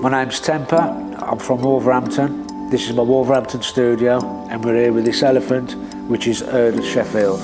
My name's Temper, I'm from Wolverhampton. This is my Wolverhampton studio, and we're here with this elephant, which is Erd Sheffield.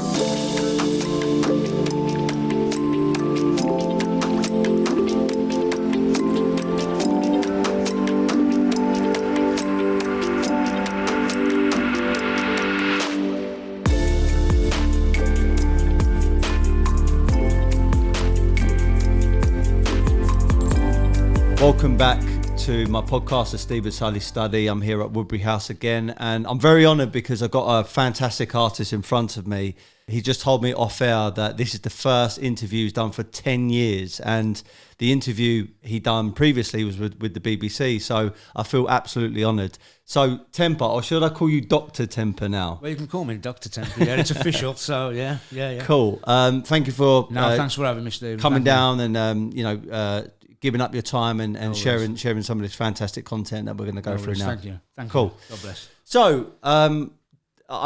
Welcome back to my podcast, The Steve and Sulley Study. I'm here at Woodbury House again, and I'm very honoured because I've got a fantastic artist in front of me. He just told me off air that this is the first interview he's done for 10 years, and the interview he done previously was with the BBC, so I feel absolutely honoured. So, Temper, or should I call you Dr. Temper now? Well, you can call me Dr. Temper, yeah, it's official, so yeah. Cool. Thank you for thanks for having me, Steve. Coming down and, giving up your time and sharing some of this fantastic content that we're going to go through now. Thank you. Cool. God bless. So, I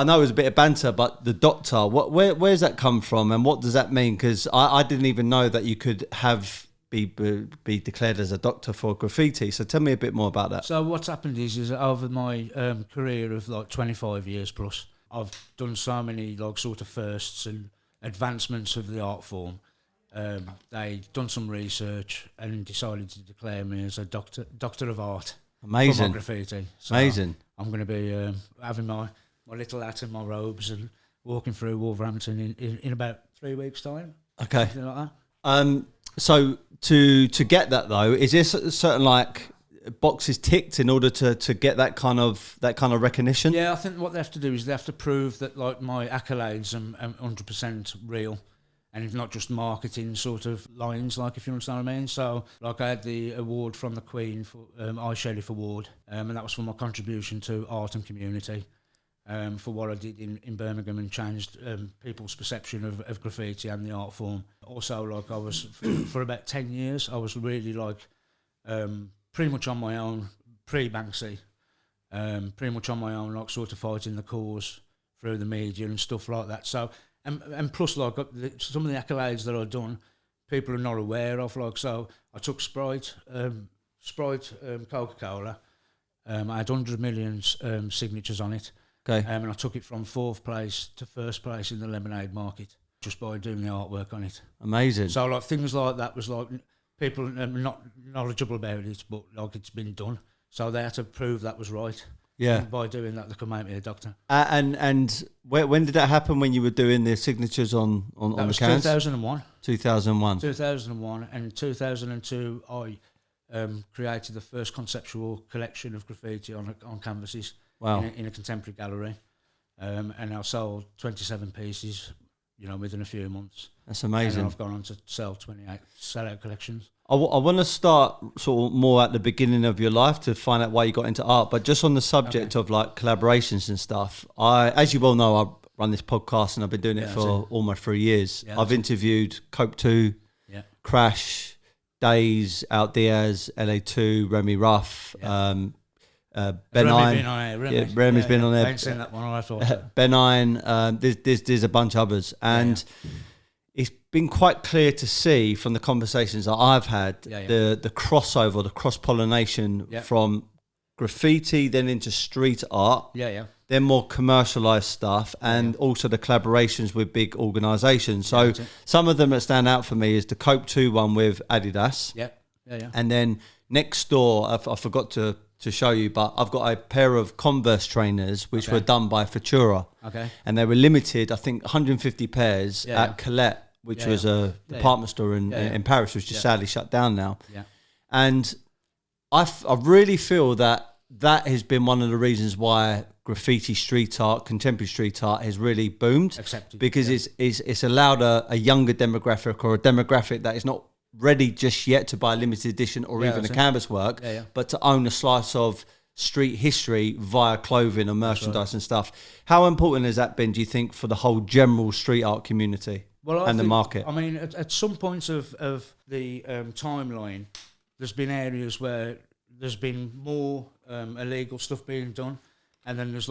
know it was a bit of banter, but the doctor, where's that come from, and what does that mean? Because I didn't even know that you could be declared as a doctor for graffiti. So tell me a bit more about that. So what's happened is over my career of like 25 years plus, I've done so many like sort of firsts and advancements of the art form. They done some research and decided to declare me as a doctor of art. Amazing. For my graffiti. So Amazing. I'm going to be having my little hat and my robes and walking through Wolverhampton in about 3 weeks' time. Okay. Something like that. So to get that though, is there certain like boxes ticked in order to get that kind of recognition? Yeah, I think what they have to do is they have to prove that like my accolades are 100% real. And it's not just marketing sort of lines, like, if you understand what I mean. So, like, I had the award from the Queen for I Sheriff Award, and that was for my contribution to art and community, for what I did in Birmingham and changed people's perception of graffiti and the art form. Also, like, I was, for about 10 years, I was really, like, pretty much on my own, pre-Banksy, pretty much on my own, like, sort of fighting the cause through the media and stuff like that. So, and plus, like, some of the accolades that I've done, people are not aware of. Like, so I took Sprite Coca-Cola. I had 100 million signatures on it. Okay. And I took it from 4th place to 1st place in the lemonade market just by doing the artwork on it. Amazing. So, like, things like that was like people are not knowledgeable about it, but like it's been done. So they had to prove that was right. Yeah. And by doing that, they could make me a doctor. And when did that happen? When you were doing the signatures on the cans? 2001. 2001. 2001, and in 2002, I created the first conceptual collection of graffiti on canvases. Wow. In a contemporary gallery, and I sold 27 pieces, within a few months. That's amazing. And I've gone on to sell 28 sellout collections. I want to start sort of more at the beginning of your life to find out why you got into art, but just on the subject of like collaborations and stuff, as you well know, I run this podcast and I've been doing it for almost 3 years. Yeah, I've interviewed Cope 2, Crash, Days, Out Diaz, LA2, Remy Ruff, Benign. Remy's been on there. I ain't seen that one. I thought Benign. There's a bunch of others, and it's been quite clear to see from the conversations that I've had the crossover, the cross-pollination from graffiti then into street art. Then more commercialised stuff, and also the collaborations with big organisations. So some of them that stand out for me is the Cope 2 one with Adidas. And then next door, I forgot to show you, but I've got a pair of Converse trainers which were done by Futura. And they were limited, I think 150 pairs at Colette, which was a department store in Paris, which is sadly shut down now. And I really feel that has been one of the reasons why graffiti street art, contemporary street art has really boomed. Because it's allowed a younger demographic, or a demographic that is not ready just yet to buy a limited edition or even a canvas work, but to own a slice of street history via clothing and merchandise and stuff. How important has that been, do you think, for the whole general street art community and the market? I mean, at some points of the timeline, there's been areas where there's been more illegal stuff being done, and then there's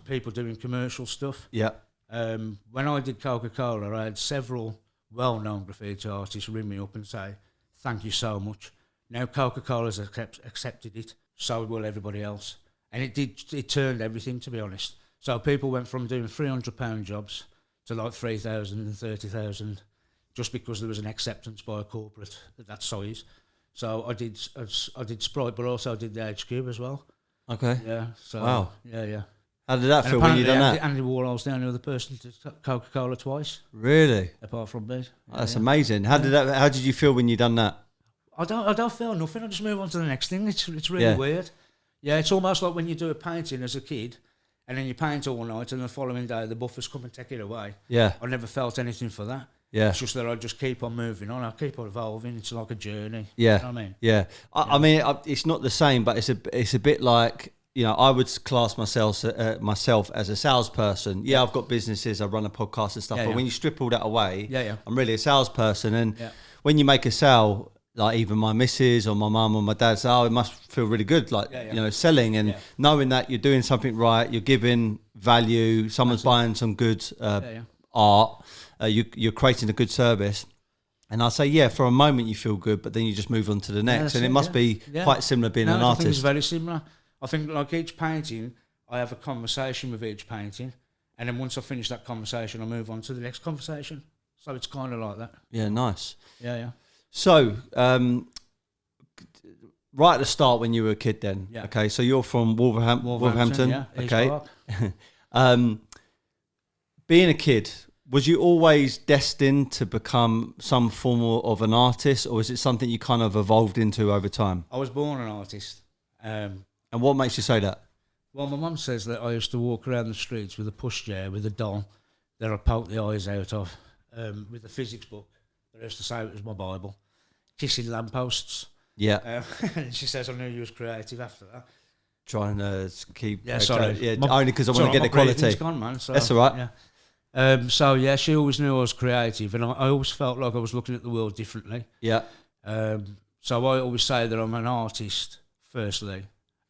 people doing commercial stuff. When I did Coca-Cola, I had several well-known graffiti artists ring me up and say, "Thank you so much. Now Coca-Cola's accepted it, so will everybody else. And it turned everything, to be honest. So people went from doing £300 jobs to like 3,000 and 30,000 just because there was an acceptance by a corporate at that size. So I did Sprite, but also I did the HQ as well. Okay. Yeah. So, wow. Yeah. How did that feel when you done that? Andy Warhol's the only other person to Coca-Cola twice. Really? Apart from me. Oh, that's amazing. How did you feel when you done that? I don't feel nothing. I just move on to the next thing. It's really weird. Yeah, it's almost like when you do a painting as a kid, and then you paint all night, and the following day the buffers come and take it away. Yeah. I never felt anything for that. Yeah. It's just that I just keep on moving on. I keep on evolving. It's like a journey. Yeah. You know what I mean? Yeah. I mean, it's not the same, but it's a bit like, you know, I would class myself as a salesperson. Yeah, I've got businesses, I run a podcast and stuff, but when you strip all that away, I'm really a salesperson. And when you make a sale, like even my missus or my mum or my dad say, oh, it must feel really good, like, you know, selling and knowing that you're doing something right, you're giving value, someone's buying some good art, you're creating a good service. And I say, yeah, for a moment you feel good, but then you just move on to the next. And it must be quite similar being an artist. I think it's very similar. I think like each painting, I have a conversation with each painting. And then once I finish that conversation, I move on to the next conversation. So it's kind of like that. Yeah, nice. Yeah. So, right at the start when you were a kid then, okay, so you're from Wolverhampton, okay. Being a kid, was you always destined to become some form of an artist, or is it something you kind of evolved into over time? I was born an artist. And what makes you say that? Well, my mum says that I used to walk around the streets with a pushchair, with a doll that I poked the eyes out of, with a physics book that I used to say it was my Bible, kissing lampposts. Yeah. And she says I knew you was creative after that. Trying to keep... Yeah, sorry. Yeah, only because I want to get the quality. It's gone, man. So, that's all right. Yeah. So, yeah, she always knew I was creative, and I always felt like I was looking at the world differently. Yeah. So I always say that I'm an artist, firstly,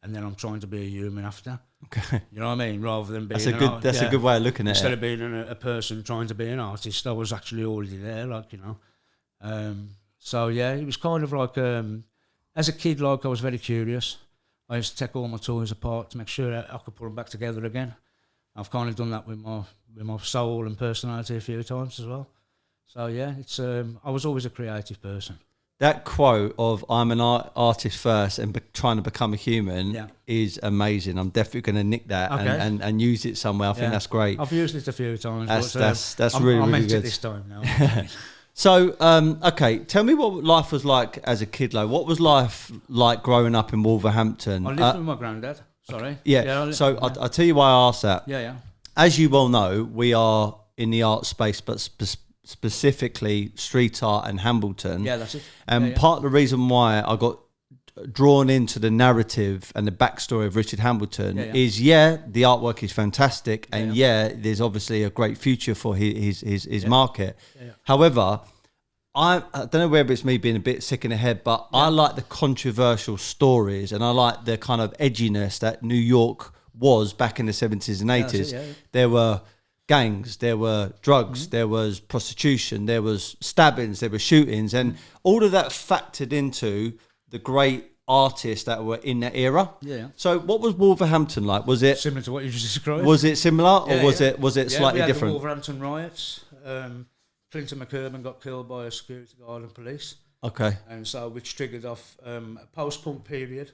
and then I'm trying to be a human after. Okay. You know what I mean? Rather than being that's a good way of looking at Instead it. of being a person trying to be an artist, I was actually already there, like, you know. So, yeah, it was kind of like, as a kid, like, I was very curious. I used to take all my toys apart to make sure that I could put them back together again. I've kind of done that with my soul and personality a few times as well. So, yeah, it's I was always a creative person. That quote of "I'm an artist first and trying to become a human" is amazing. I'm definitely going to nick that and use it somewhere. I think that's great. I've used it a few times. That's really, really good. I meant it this time now. So, okay, tell me what life was like as a kid. Like, what was life like growing up in Wolverhampton? I lived with my granddad. Sorry. Yeah. I'll tell you why I asked that. Yeah. As you well know, we are in the art space, but specifically street art and Hambleton. Yeah, that's it. And part of the reason why I got drawn into the narrative and the backstory of Richard Hambleton is the artwork is fantastic, and there's obviously a great future for his market. However, I don't know whether it's me being a bit sick in the head, but I like the controversial stories, and I like the kind of edginess that New York was back in the 70s and 80s. There were gangs, there were drugs, there was prostitution, there was stabbings, there were shootings, and all of that factored into the great artists that were in that era. Yeah. So what was Wolverhampton like? Was it similar to what you just described? Was it similar, or was it slightly we had different? The Wolverhampton riots. Clinton McKerman got killed by a security guard and police. Okay. And so which triggered off a post-punk period.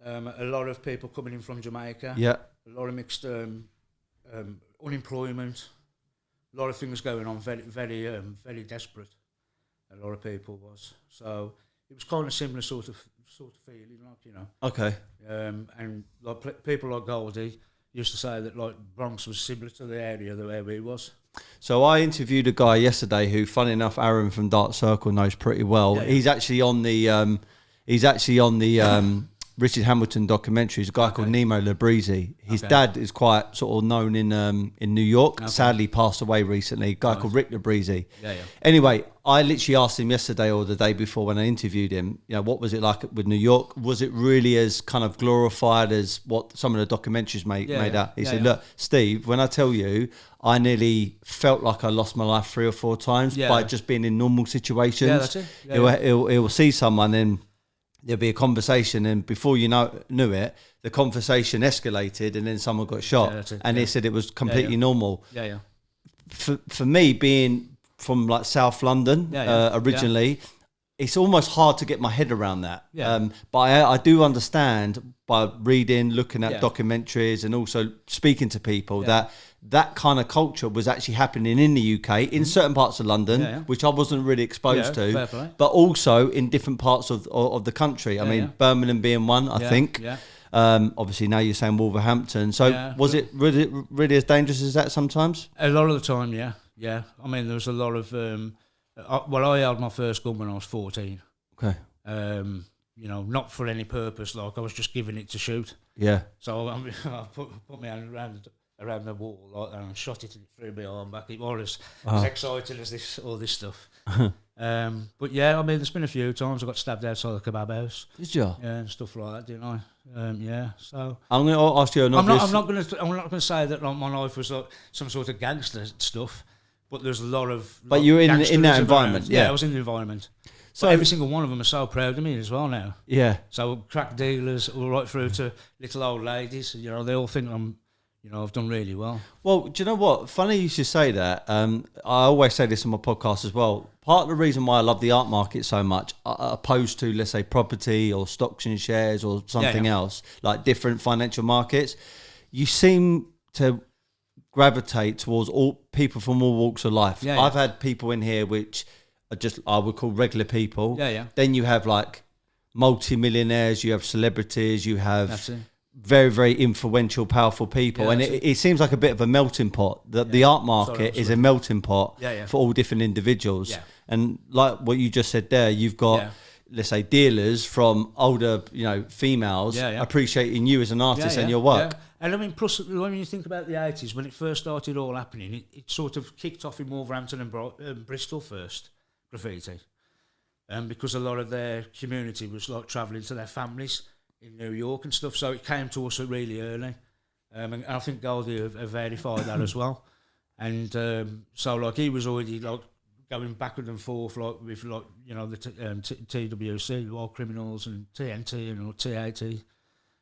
A lot of people coming in from Jamaica. Yeah. A lot of mixed unemployment. A lot of things going on. Very, very desperate. A lot of people was. So it was kind of similar sort of feeling, like, you know. Okay. And like people like Goldie used to say that like Bronx was similar to the area where we was. So I interviewed a guy yesterday who, funny enough, Aaron from Dark Circle knows pretty well. Yeah. He's actually on the Richard Hambleton documentary. He's a guy called Nemo Labrizzi. His dad is quite sort of known in New York. Sadly passed away recently. A guy called Rick Labrizzi. Anyway, I literally asked him yesterday or the day before when I interviewed him, you know, what was it like with New York? Was it really as kind of glorified as what some of the documentaries made out? He said, look, Steve, when I tell you, I nearly felt like I lost my life 3 or 4 times by just being in normal situations. Yeah, that's it. He'll see someone and there'd be a conversation, and before you knew it, the conversation escalated, and then someone got shot, and they said it was completely normal. For me, being from like South London originally, it's almost hard to get my head around that. But I do understand by reading, looking at documentaries, and also speaking to people that kind of culture was actually happening in the UK, in certain parts of London, which I wasn't really exposed to, but also in different parts of the country. I mean, Birmingham being one, I think. Obviously, now you're saying Wolverhampton. So was it really as dangerous as that sometimes? A lot of the time, yeah. I mean, there was a lot of... I held my first gun when I was 14. Okay. You know, not for any purpose, like I was just giving it to shoot. Yeah. So I put my hand around the wall like that and shot it through my arm back. It was as exciting as all this stuff. But yeah, I mean, there's been a few times I got stabbed outside the kebab house. Did you? Yeah, and stuff like that, didn't I? Yeah. So I'm going to ask you an obvious... I'm not going to say that like, my life was like some sort of gangster stuff. But there's a lot of... But you were in that environment, Yeah, I was in the environment. So every single one of them are so proud of me as well now. Yeah. So crack dealers, all right through to little old ladies, you know, they all think I've done really well. Well, do you know what? Funny you should say that. I always say this on my podcast as well. Part of the reason why I love the art market so much, opposed to, let's say, property or stocks and shares or something else, like different financial markets, you seem to... gravitate towards all people from all walks of life. I've had people in here which are just, I would call regular people. Then you have like multi-millionaires, you have celebrities, you have very, very influential, powerful people. And it seems like a bit of a melting pot. The art market is a melting pot for all different individuals. And like what you just said there, you've got, let's say, dealers from older, females appreciating you as an artist and your work. And I mean, plus, when you think about the 80s, when it first started all happening, it sort of kicked off in Wolverhampton and Bristol first, Graffiti. Because a lot of their community was like travelling to their families in New York and stuff, so it came to us really early. And I think Goldie have verified that as well. And so, like, he was already, like, going backward and forth, like, with, like, the TWC, Wild Criminals, and TNT and TAT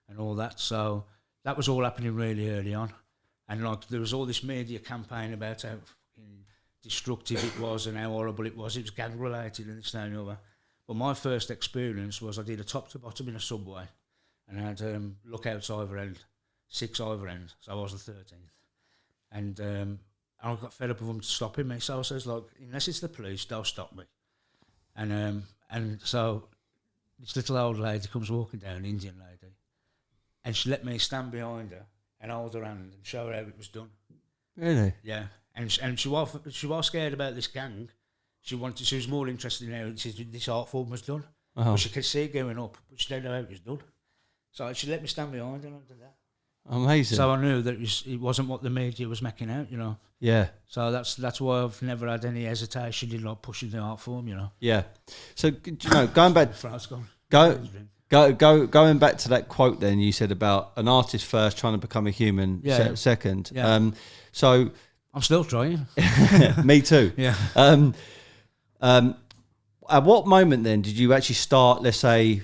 and all that, so... That was all happening really early on. And like there was all this media campaign about how destructive it was and how horrible it was. It was gang related and this that, and the other. But my first experience was I did a top to bottom in a subway and I had lookouts either end, 6 either end. So I was the 13th. And I got fed up with them stopping me. So I says, like, unless it's the police, they'll stop me. And so this little old lady comes walking down, an Indian lady. And she let me stand behind her and hold her hand and show her how it was done. Really? Yeah. And she was scared about this gang. She was more interested in how this art form was done. But she could see it going up, but she didn't know how it was done. So she let me stand behind her and I did that. Amazing. So I knew that it wasn't what the media was making out, Yeah. So that's why I've never had any hesitation in like pushing the art form, Yeah. So going back, going back to that quote, then you said about an artist first, trying to become a human second. Yeah. So I'm still trying. Me too. Yeah. At what moment then did you actually start, let's say,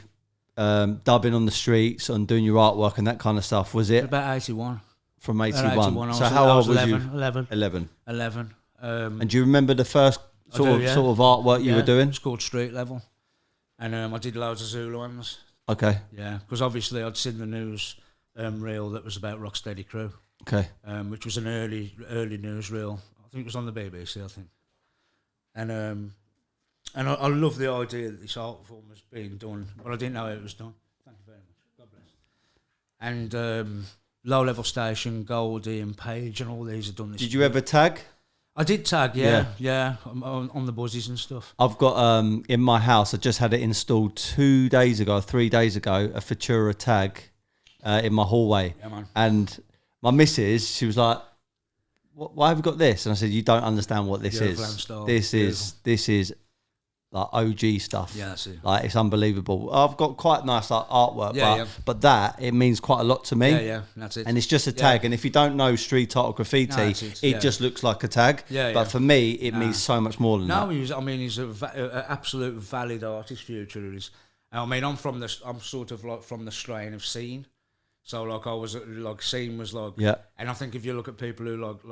dubbing on the streets and doing your artwork and that kind of stuff? Was it about 81? From 81. So how old was 11, you? 11. And do you remember the first sort of artwork you were doing? It's called Street Level, and I did loads of Zulu ones. Okay. Yeah, because obviously I'd seen the news reel that was about Rocksteady Crew. Okay. Which was an early news reel. I think it was on the BBC. I think. And I love the idea that this art form was being done, but I didn't know how it was done. Thank you very much. God bless. And Low Level Station, Goldie and Page and all these have done this. Did you ever tag? I did tag, yeah, on the buzzes and stuff. I've got in my house, I just had it installed 3 days ago, a Futura tag in my hallway. Yeah, man. And my missus, she was like, why have you got this? And I said, you don't understand what this is. This is like OG stuff. Yeah, that's it. Like, it's unbelievable. I've got quite nice like artwork, but that, it means quite a lot to me. Yeah, that's it. And it's just a tag. And if you don't know street art or graffiti, it just looks like a tag. But for me, it means so much more than that. He's an absolute valid artist, Future is. I mean, I'm sort of like from the strain of scene. So like I was like scene was like, and I think if you look at people who love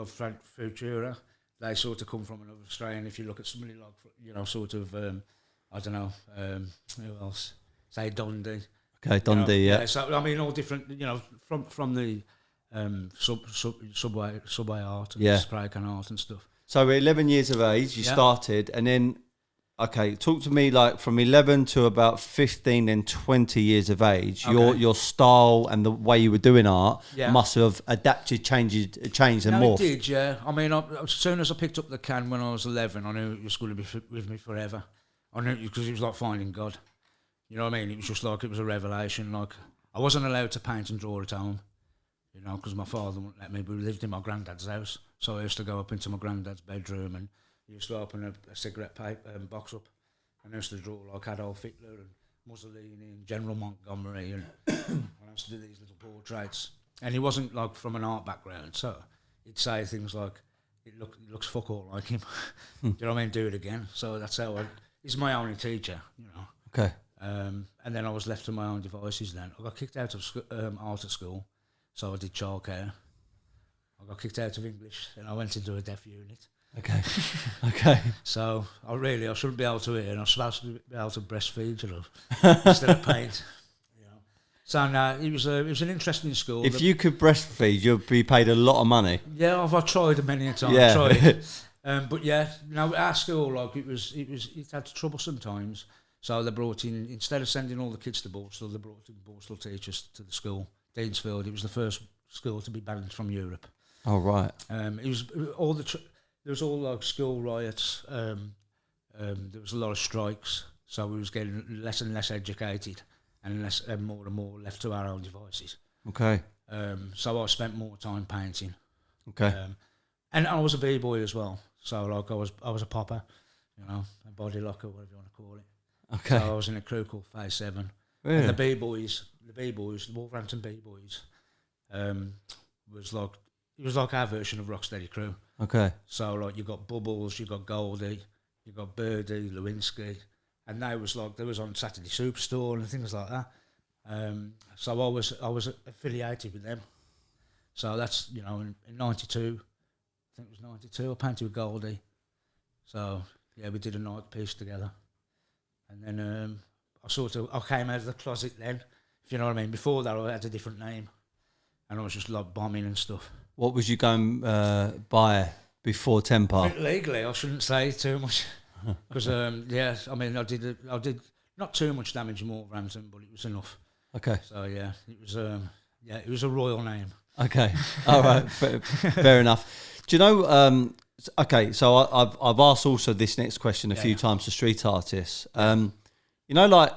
Futura, they sort of come from another strain. If you look at somebody like, you know, sort of, I don't know, who else? Say Dundee. Okay, Dundee, you know, yeah. So I mean, all different, you know, from the subway art and spray can art and stuff. So at 11 years of age, you started, and then, okay, talk to me like from 11 to about 15 and 20 years of age, your style and the way you were doing art must have adapted, changed and morphed. It did, yeah. I mean, as soon as I picked up the can when I was 11, I knew it was going to be with me forever. I knew because it was like finding God. You know what I mean? It was just like, it was a revelation. Like, I wasn't allowed to paint and draw at home, you know, because my father wouldn't let me. We lived in my granddad's house. So I used to go up into my granddad's bedroom and he used to open a cigarette box up and I used to draw like Adolf Hitler and Mussolini and General Montgomery and I used to do these little portraits. And he wasn't like from an art background, so he'd say things like, it looks fuck all like him. Do you know what I mean? Do it again. So that's how he's my only teacher, you know. Okay. And then I was left to my own devices then. I got kicked out of art at school, so I did childcare. I got kicked out of English and I went into a deaf unit. Okay. Okay. So I shouldn't be able to eat and I was supposed to be able to breastfeed, you know, instead of paint. You know. So no, it was an interesting school. If you could breastfeed, you'd be paid a lot of money. Yeah, I've tried many a time. Yeah. Tried. But yeah, no, our school, like it had trouble sometimes. So they brought in, instead of sending all the kids to Borstal, they brought in Borstal teachers to the school. Deansfield, it was the first school to be banned from Europe. Oh right. It was all there was all like school riots. There was a lot of strikes, so we was getting less and less educated, and more and more left to our own devices. Okay. So I spent more time painting. Okay. And I was a b-boy as well. So like I was a popper, you know, a body locker, whatever you want to call it. Okay. So I was in a crew called Phase 7. Really? And the b-boys, the Wolverhampton b-boys, it was like our version of Rocksteady Crew. Okay. So like you got Bubbles, you got Goldie, you got Birdie, Lewinsky, and they was on Saturday Superstore and things like that. So I was affiliated with them. So that's, you know, in 92, I think it was 92, I painted with Goldie. So yeah, we did a night piece together. And then I came out of the closet then, if you know what I mean. Before that I had a different name and I was just like bombing and stuff. What was you going by before Temper? Legally, I shouldn't say too much because I mean, I did not too much damage in Wolverhampton, but it was enough. Okay. So yeah, it was a royal name. Okay. All right. Fair enough. Do you know? Okay. So I've asked also this next question a few times to street artists. You know, like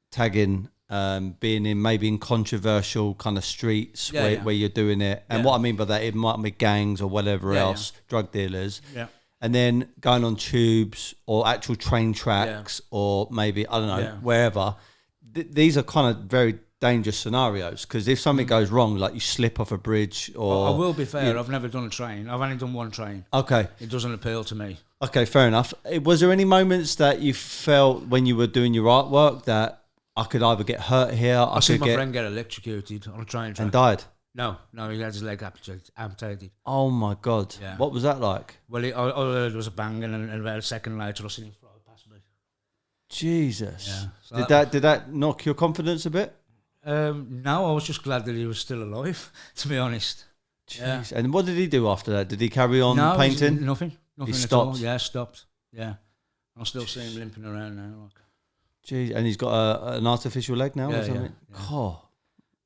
tagging. Being in controversial kind of streets where you're doing it. And what I mean by that, it might be gangs or whatever else, drug dealers. Yeah. And then going on tubes or actual train tracks or maybe, I don't know, wherever. These are kind of very dangerous scenarios because if something goes wrong, like you slip off a bridge or... I will be fair, I've never done a train. I've only done one train. Okay. It doesn't appeal to me. Okay, fair enough. Was there any moments that you felt when you were doing your artwork that I could either get hurt here. I seen my friend get electrocuted on a train track. And died? No, he had his leg amputated. Oh my God. Yeah. What was that like? Well, I heard there was a bang and about a second later I seen him fly past me. Jesus. Yeah. So did that knock your confidence a bit? No, I was just glad that he was still alive, to be honest. Jeez. Yeah. And what did he do after that? Did he carry on painting? Nothing He at stopped? all. Yeah, stopped. Yeah. I still see him limping around now. Jeez, and he's got an artificial leg now or something? Yeah. Oh,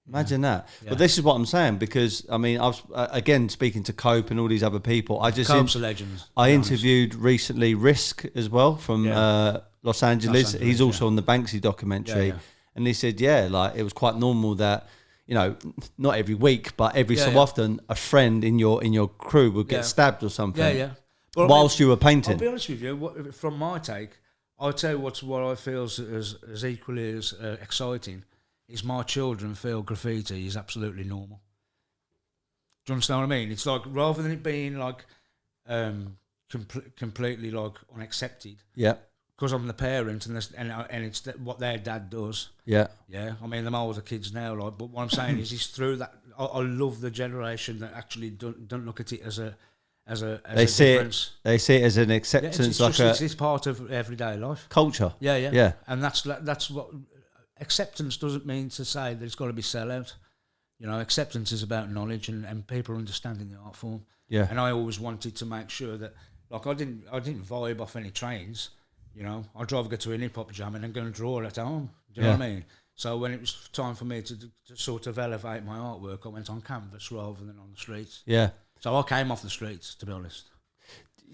imagine that. Yeah. But this is what I'm saying because, I mean, I was, again, speaking to Cope and all these other people. Cope's a legend. I interviewed recently Risk as well from Los Angeles. He's also on the Banksy documentary. And he said, like, it was quite normal that, you know, not every week, but every so often, a friend in your crew would get stabbed or something. But whilst you were painting. I'll be honest with you, from my take, I'll tell you what I feel as equally as exciting is my children feel graffiti is absolutely normal. Do you understand what I mean? It's like, rather than it being like completely like unaccepted, because I'm the parent and it's what their dad does. Yeah. Yeah. I mean, them older kids now, like, but what I'm saying is through that. I love the generation that actually don't look at it as a difference. They see it as an acceptance, it's part of everyday life. Culture. Yeah. And that's what acceptance doesn't mean to say that it's got to be sellout. You know, acceptance is about knowledge and people understanding the art form. Yeah. And I always wanted to make sure that, like, I didn't vibe off any trains. You know, I'd rather go to a hip hop jam and then go and draw at home. Do you know what I mean? So when it was time for me to sort of elevate my artwork, I went on canvas rather than on the streets. Yeah. So I came off the streets, to be honest.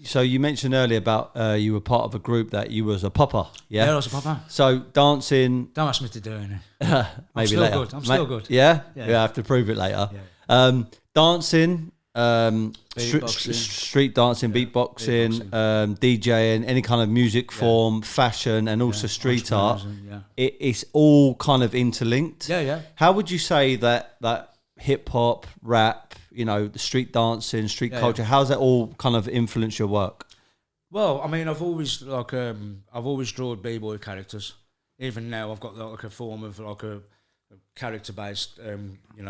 So you mentioned earlier about you were part of a group that you was a popper. Yeah, I was a popper. So dancing. Don't ask me to do anything. Maybe I'm still later. good. I'm still good. Yeah? You have to prove it later. Yeah. Dancing. Beatboxing. Street dancing, beatboxing, DJing, any kind of music form, fashion, and also street art. It's all kind of interlinked. Yeah. How would you say that hip hop, rap, you know, the street dancing, street culture, how's that all kind of influenced your work? Well, I mean, I've always drawn b-boy characters. Even now, I've got like a form of like a character-based,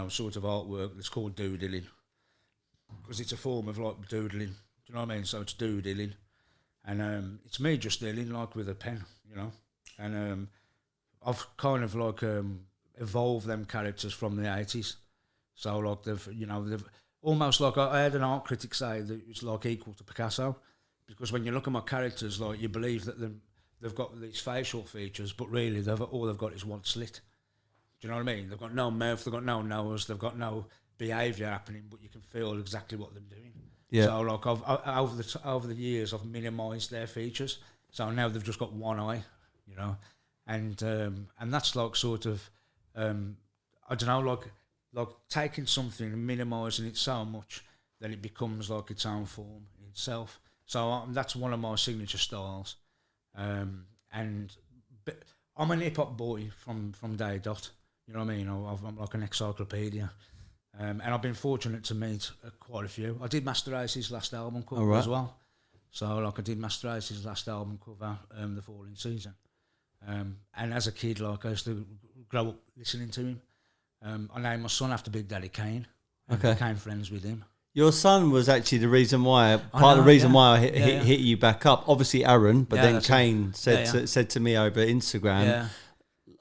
sort of artwork that's called doodling. Because it's a form of like doodling, do you know what I mean? So it's doodling, and it's me just dealing like with a pen, you know. And I've kind of like evolved them characters from the 80s. So like they've almost like I had an art critic say that it's like equal to Picasso, because when you look at my characters, like you believe that they've got these facial features, but really all they've got is one slit. Do you know what I mean? They've got no mouth, they've got no nose, they've got no behaviour happening, but you can feel exactly what they're doing. Yeah. So like over the years, I've minimised their features. So now they've just got one eye, you know, and that's like sort of I don't know, like taking something and minimising it so much that it becomes like its own form in itself. So that's one of my signature styles, but I'm an hip hop boy from day dot. You know what I mean? I'm like an encyclopedia. And I've been fortunate to meet quite a few. I did Master Ace's last album cover as well. So like I did Master Ace's last album cover, The Falling Season. And as a kid, like I used to grow up listening to him. I named my son after Big Daddy Kane. And became friends with him. Your son was actually the reason why, part of the reason why I hit you back up. Obviously Aaron, but then Kane said to me over Instagram,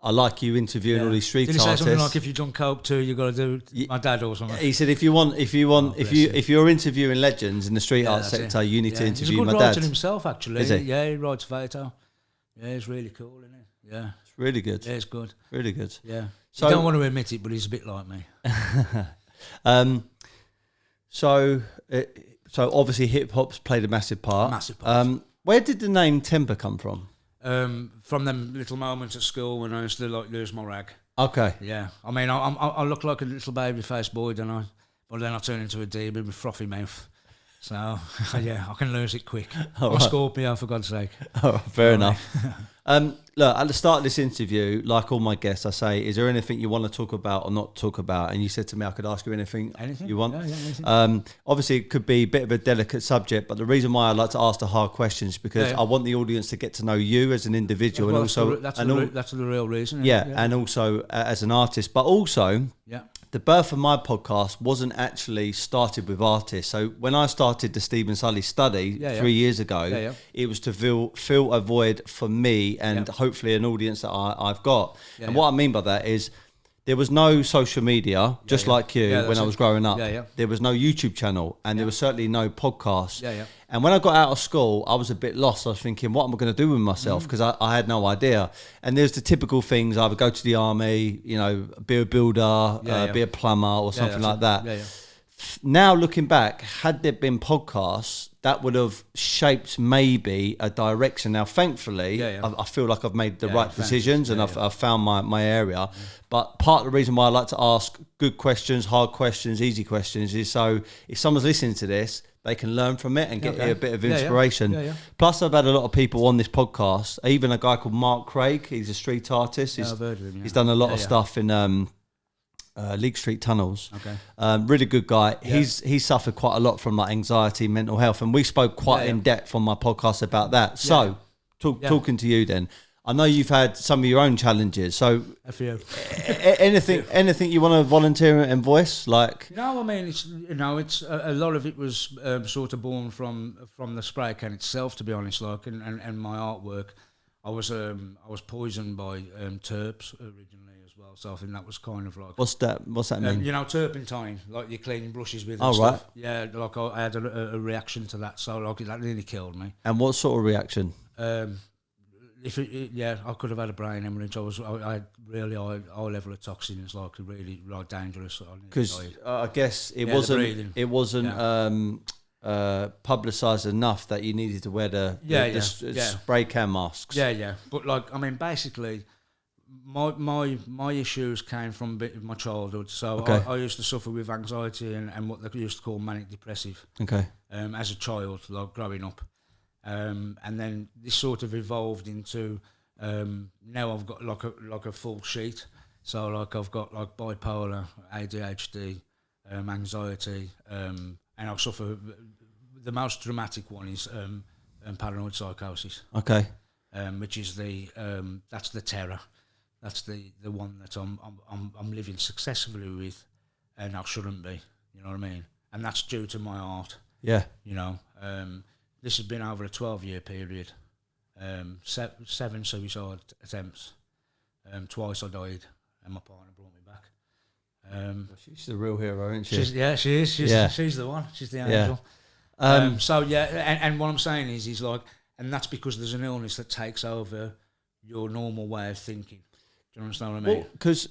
I like you interviewing all these street artists. Did he say something like, if you've done coke too, you got to do my dad or something? He said if you're interviewing legends in the street art sector, you need to interview my dad. He's a good writer himself, actually. Is he? Yeah, he writes photo. Yeah, he's really cool, isn't he? Yeah, it's really good. Yeah, it's good. Really good. Yeah. So you don't want to admit it, but he's a bit like me. So obviously hip hop's played a massive part. Massive part. Where did the name Timber come from? From them little moments at school when I used to like lose my rag. Okay. Yeah. I mean, I look like a little baby-faced boy, don't I? But then I turn into a demon with frothy mouth. So, yeah, I can lose it quick. I'm a Scorpio, for God's sake. Oh, fair enough. Look, at the start of this interview, like all my guests, I say, is there anything you want to talk about or not talk about? And you said to me I could ask you anything you want. Yeah, anything. Obviously, it could be a bit of a delicate subject, but the reason why I like to ask the hard questions is because I want the audience to get to know you as an individual, and also that's the real reason. Yeah, and also as an artist, but also the birth of my podcast wasn't actually started with artists. So when I started the Stephen Sulley study 3 years ago, it was to fill a void for me and hopefully an audience that I've got. And what I mean by that is there was no social media, just like you, when I was growing up. There was no YouTube channel, and there was certainly no podcast. And when I got out of school, I was a bit lost. I was thinking, what am I going to do with myself? Because I had no idea. And there's the typical things, either go to the army, you know, be a builder, be a plumber or something like that. Now looking back, had there been podcasts, that would have shaped maybe a direction. Now, thankfully, I feel like I've made the right decisions and I've found my area. But part of the reason why I like to ask good questions, hard questions, easy questions is so if someone's listening to this, they can learn from it and get a bit of inspiration. Plus, I've had a lot of people on this podcast, even a guy called Mark Craig. He's a street artist. I've heard of him, He's done a lot of stuff in League Street tunnels. Really good guy. He's suffered quite a lot from like anxiety, mental health, and we spoke quite in depth on my podcast about that. So talking to you then, I know you've had some of your own challenges. So A few. anything you want to volunteer and voice? Like, No, I mean, it's a lot of it was sort of born from the spray can itself, to be honest. Like, and my artwork, I was poisoned by terps originally as well. So I think that was kind of like, what's that mean? you know, turpentine, like you're cleaning brushes with. And Oh, stuff. right. Yeah, like I had a reaction to that, so like that nearly killed me. And what sort of reaction? I could have had a brain hemorrhage. I had really high level of toxins, like really dangerous. Because I guess it the wasn't breathing. publicised enough that you needed to wear the spray can masks. Yeah. But like, I mean, basically, my issues came from a bit of my childhood. So Okay. I used to suffer with anxiety and what they used to call manic depressive. Okay. As a child, like growing up. And then this sort of evolved into now I've got like a full sheet. So like I've got like bipolar, ADHD, anxiety, and I suffer. The most dramatic one is paranoid psychosis. Okay. Which is that's the terror. That's the one that I'm living successfully with, and I shouldn't be. You know what I mean? And that's due to my art. Yeah. You know. This has been over a 12-year period. 7 suicide attempts. Twice I died, and my partner brought me back. She's the real hero, isn't she? She is. She's the one. She's the angel. And what I'm saying is like, and that's because there's an illness that takes over your normal way of thinking. Do you understand what I mean? Because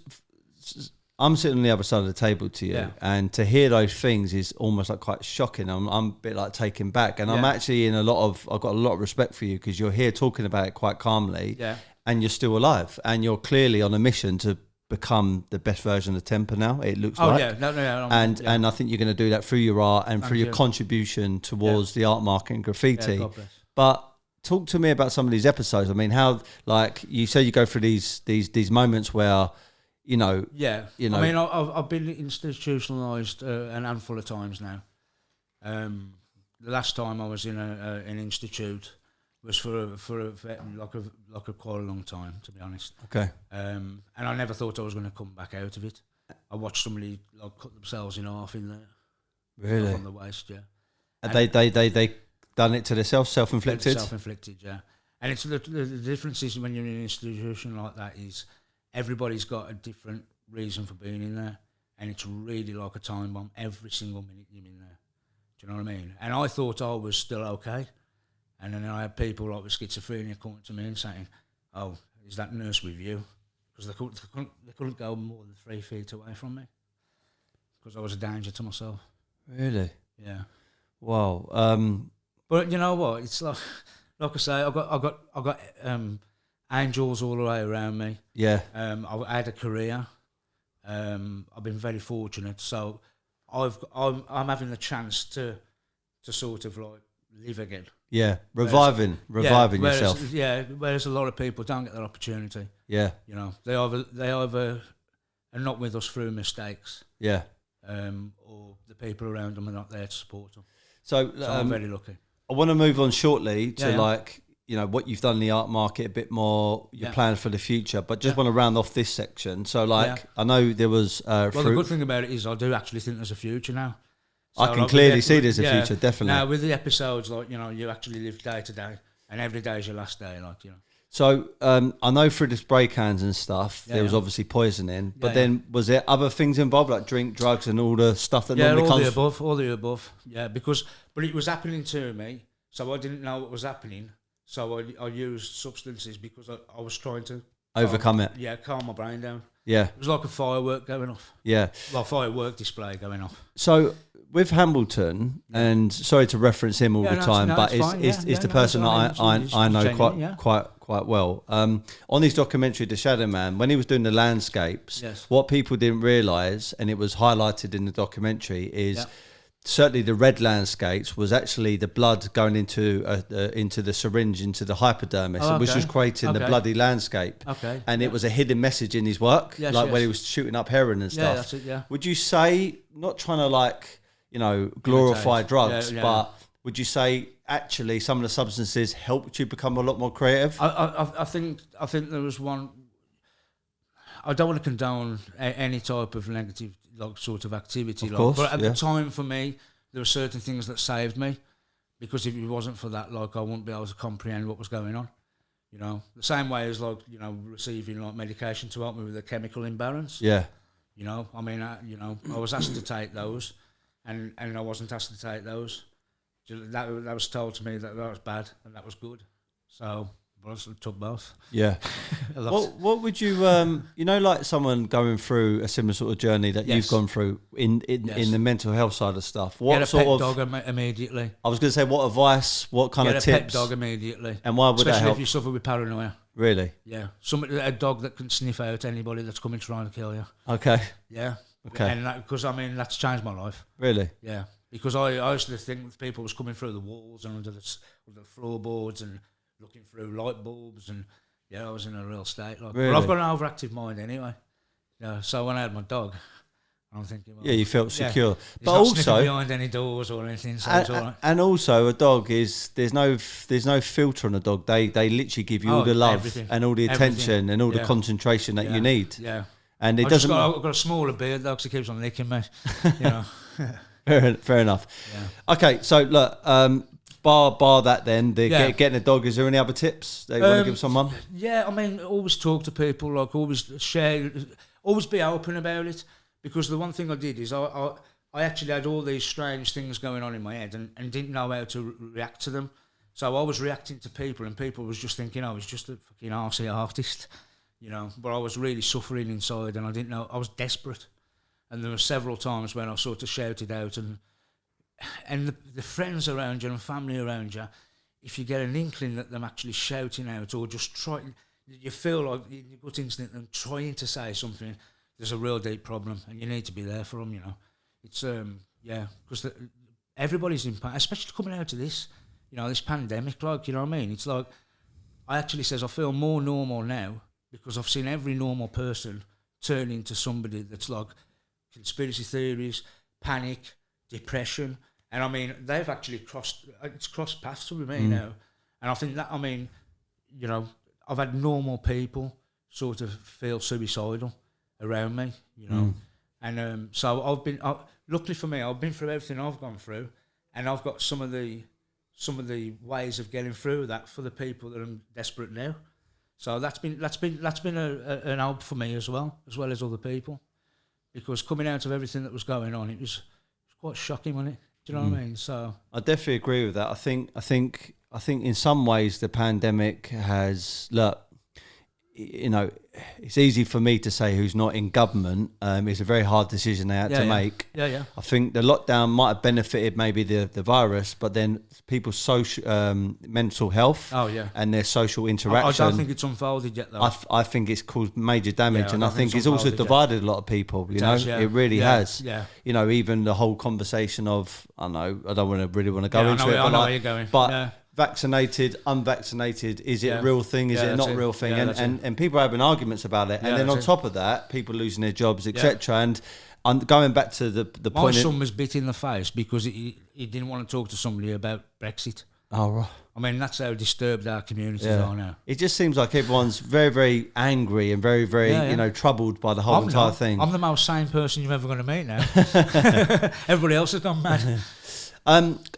I'm sitting on the other side of the table to you, and to hear those things is almost like quite shocking. I'm a bit like taken back, and I'm actually I've got a lot of respect for you because you're here talking about it quite calmly, and you're still alive, and you're clearly on a mission to become the best version of Temper now. It looks like. And I think you're going to do that through your art and through your contribution towards the art market and graffiti. God bless. But talk to me about some of these episodes. I mean, how, like you say, you go through these moments where, you know. I mean, I've been institutionalized an handful of times now. The last time I was in an institute was for quite a long time, to be honest. Okay. And I never thought I was going to come back out of it. I watched somebody like cut themselves in half in there. Really? On the waist, yeah. And they done it to themselves, self-inflicted? Self-inflicted, yeah. And it's the difference is when you're in an institution like that is everybody's got a different reason for being in there, and it's really like a time bomb every single minute you're in there. Do you know what I mean? And I thought I was still okay, and then I had people like with schizophrenia coming to me and saying, "Oh, is that nurse with you?" Because they couldn't go more than 3 feet away from me because I was a danger to myself. Really? Yeah. Wow. But you know what? It's like I say, I got angels all the way around me. Yeah. I had a career. I've been very fortunate, so I'm having the chance to sort of like live again. Yeah, reviving yourself. Whereas a lot of people don't get that opportunity. Yeah. You know, they either are not with us through mistakes. Yeah. Or the people around them are not there to support them. So I'm very lucky. I want to move on shortly to like, you know, what you've done in the art market a bit more, your plans for the future, but just want to round off this section. So like, I know there was well, the good thing about it is I do actually think there's a future now. So I can clearly see there's a future, definitely. Now with the episodes, like, you know, you actually live day to day, and every day is your last day, like, you know. So I know through the spray cans and stuff, there was obviously poisoning, but then was there other things involved, like drink, drugs, and all the stuff that normally comes? All the above. Yeah, but it was happening to me, so I didn't know what was happening. So I used substances because I was trying to overcome it. Yeah, calm my brain down. Yeah, it was like a firework going off. Yeah, like a firework display going off. So with Hamilton, and sorry to reference him all the time, but it's the person that I know quite well. On his documentary, The Shadow Man, when he was doing the landscapes, what people didn't realise, and it was highlighted in the documentary, is certainly the red landscapes was actually the blood going into the syringe, into the hypodermis, which was creating the bloody landscape. And it was a hidden message in his work, when he was shooting up heroin and stuff. That's it, Would you say, not trying to glorify drugs, but would you say actually some of the substances helped you become a lot more creative? I think there was one. I don't want to condone any type of negative sort of activity, of course, but at the time for me, there were certain things that saved me, because if it wasn't for that, I wouldn't be able to comprehend what was going on. The same way as receiving medication to help me with a chemical imbalance. Yeah. I was asked to take those, and I wasn't asked to take those. That was told to me that was bad and that was good. So I took both. Yeah. What would you, like someone going through a similar sort of journey that you've gone through in the mental health side of stuff? What Get a sort pet of dog immediately. I was going to say, what advice? What kind of tips? Get a pet dog immediately. And why would that help? Especially if you suffer with paranoia. Really? Yeah. A dog that can sniff out anybody that's coming trying to kill you. Okay. Yeah. Okay. And because that's changed my life. Really? Yeah. Because I used to think people was coming through the walls and under the floorboards and looking through light bulbs, and I was in a real state. Really? But I've got an overactive mind anyway. So when I had my dog, I'm thinking, well, you felt secure. He's but not also sniffing behind any doors or anything, so it's all right. And also a dog there's no filter on a dog. They literally give you all the love and all the attention and all the concentration that you need. Yeah. And it I've got a smaller beard though, because he keeps on licking me. Fair enough. Yeah. Okay, so look, bar that then, getting a dog, is there any other tips that you want to give someone? Yeah, always talk to people, always share, always be open about it, because the one thing I did is I actually had all these strange things going on in my head and didn't know how to react to them. So I was reacting to people, and people was just thinking I was just a fucking arsey artist, but I was really suffering inside, and I didn't know, I was desperate. And there were several times when I sort of shouted out, and the friends around you and family around you, if you get an inkling that them actually shouting out or just trying, you feel like in your gut instinct them trying to say something, there's a real deep problem, and you need to be there for them. It's because everybody's in pain, especially coming out of this, this pandemic. It's like I actually says I feel more normal now because I've seen every normal person turn into somebody that's like conspiracy theories, panic, depression, and they've actually crossed paths with me now, and I think that I've had normal people sort of feel suicidal around me, and so luckily for me, I've been through everything I've gone through, and I've got some of the ways of getting through that for the people that are desperate now. So that's been an help for me as well as other people. Because coming out of everything that was going on, it was quite shocking, wasn't it? Do you know what I mean? So I definitely agree with that. I think in some ways the pandemic has it's easy for me to say who's not in government. It's a very hard decision they had to make. Yeah. I think the lockdown might have benefited maybe the virus, but then people's social mental health and their social interaction. I don't think it's unfolded yet, though. I think it's caused major damage, and I think it's also divided a lot of people. It really has. Yeah. Even the whole conversation of I don't really want to go into it. I know where you're going. But vaccinated, unvaccinated, is it a real thing? Is it not a real thing? And people are having arguments about it. And then on top of that, people losing their jobs, etc. And going back to the point... My son was bit in the face because he didn't want to talk to somebody about Brexit. Oh, right. That's how disturbed our communities are now. It just seems like everyone's very, very angry and very, very, troubled by the whole entire thing. I'm the most sane person you're ever going to meet now. Everybody else has gone mad.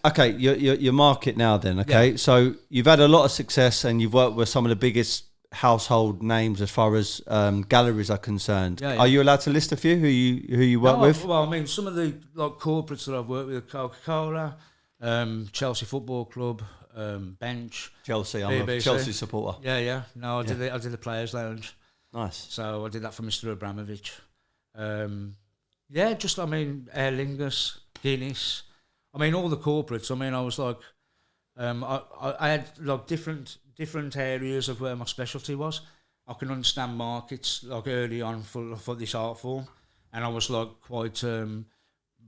Okay, your market now then, okay? Yeah. So you've had a lot of success and you've worked with some of the biggest household names as far as galleries are concerned. Yeah. Are you allowed to list a few who you work with? Well, some of the corporates that I've worked with, Coca-Cola, Chelsea Football Club, Bench. Chelsea, I'm BBC. A Chelsea supporter. Yeah. No, I did the Players Lounge. Nice. So I did that for Mr. Abramovich. Aer Lingus, Guinness. All the corporates. I was like, I had different areas of where my specialty was. I can understand markets early on for this art form, and I was quite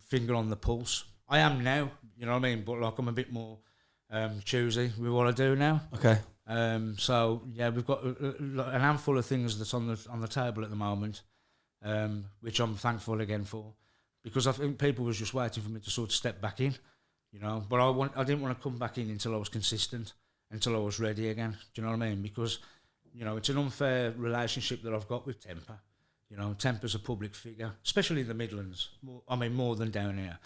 finger on the pulse. I am now, but I'm a bit more choosy with what I do now. Okay. So we've got a handful of things that's on the table at the moment, which I'm thankful again for. Because I think people was just waiting for me to sort of step back in. you know. But I didn't want to come back in until I was consistent, until I was ready again. Do you know what I mean? Because, you know, it's an unfair relationship that I've got with Temper. You know, Temper's a public figure, especially in the Midlands. More than down here.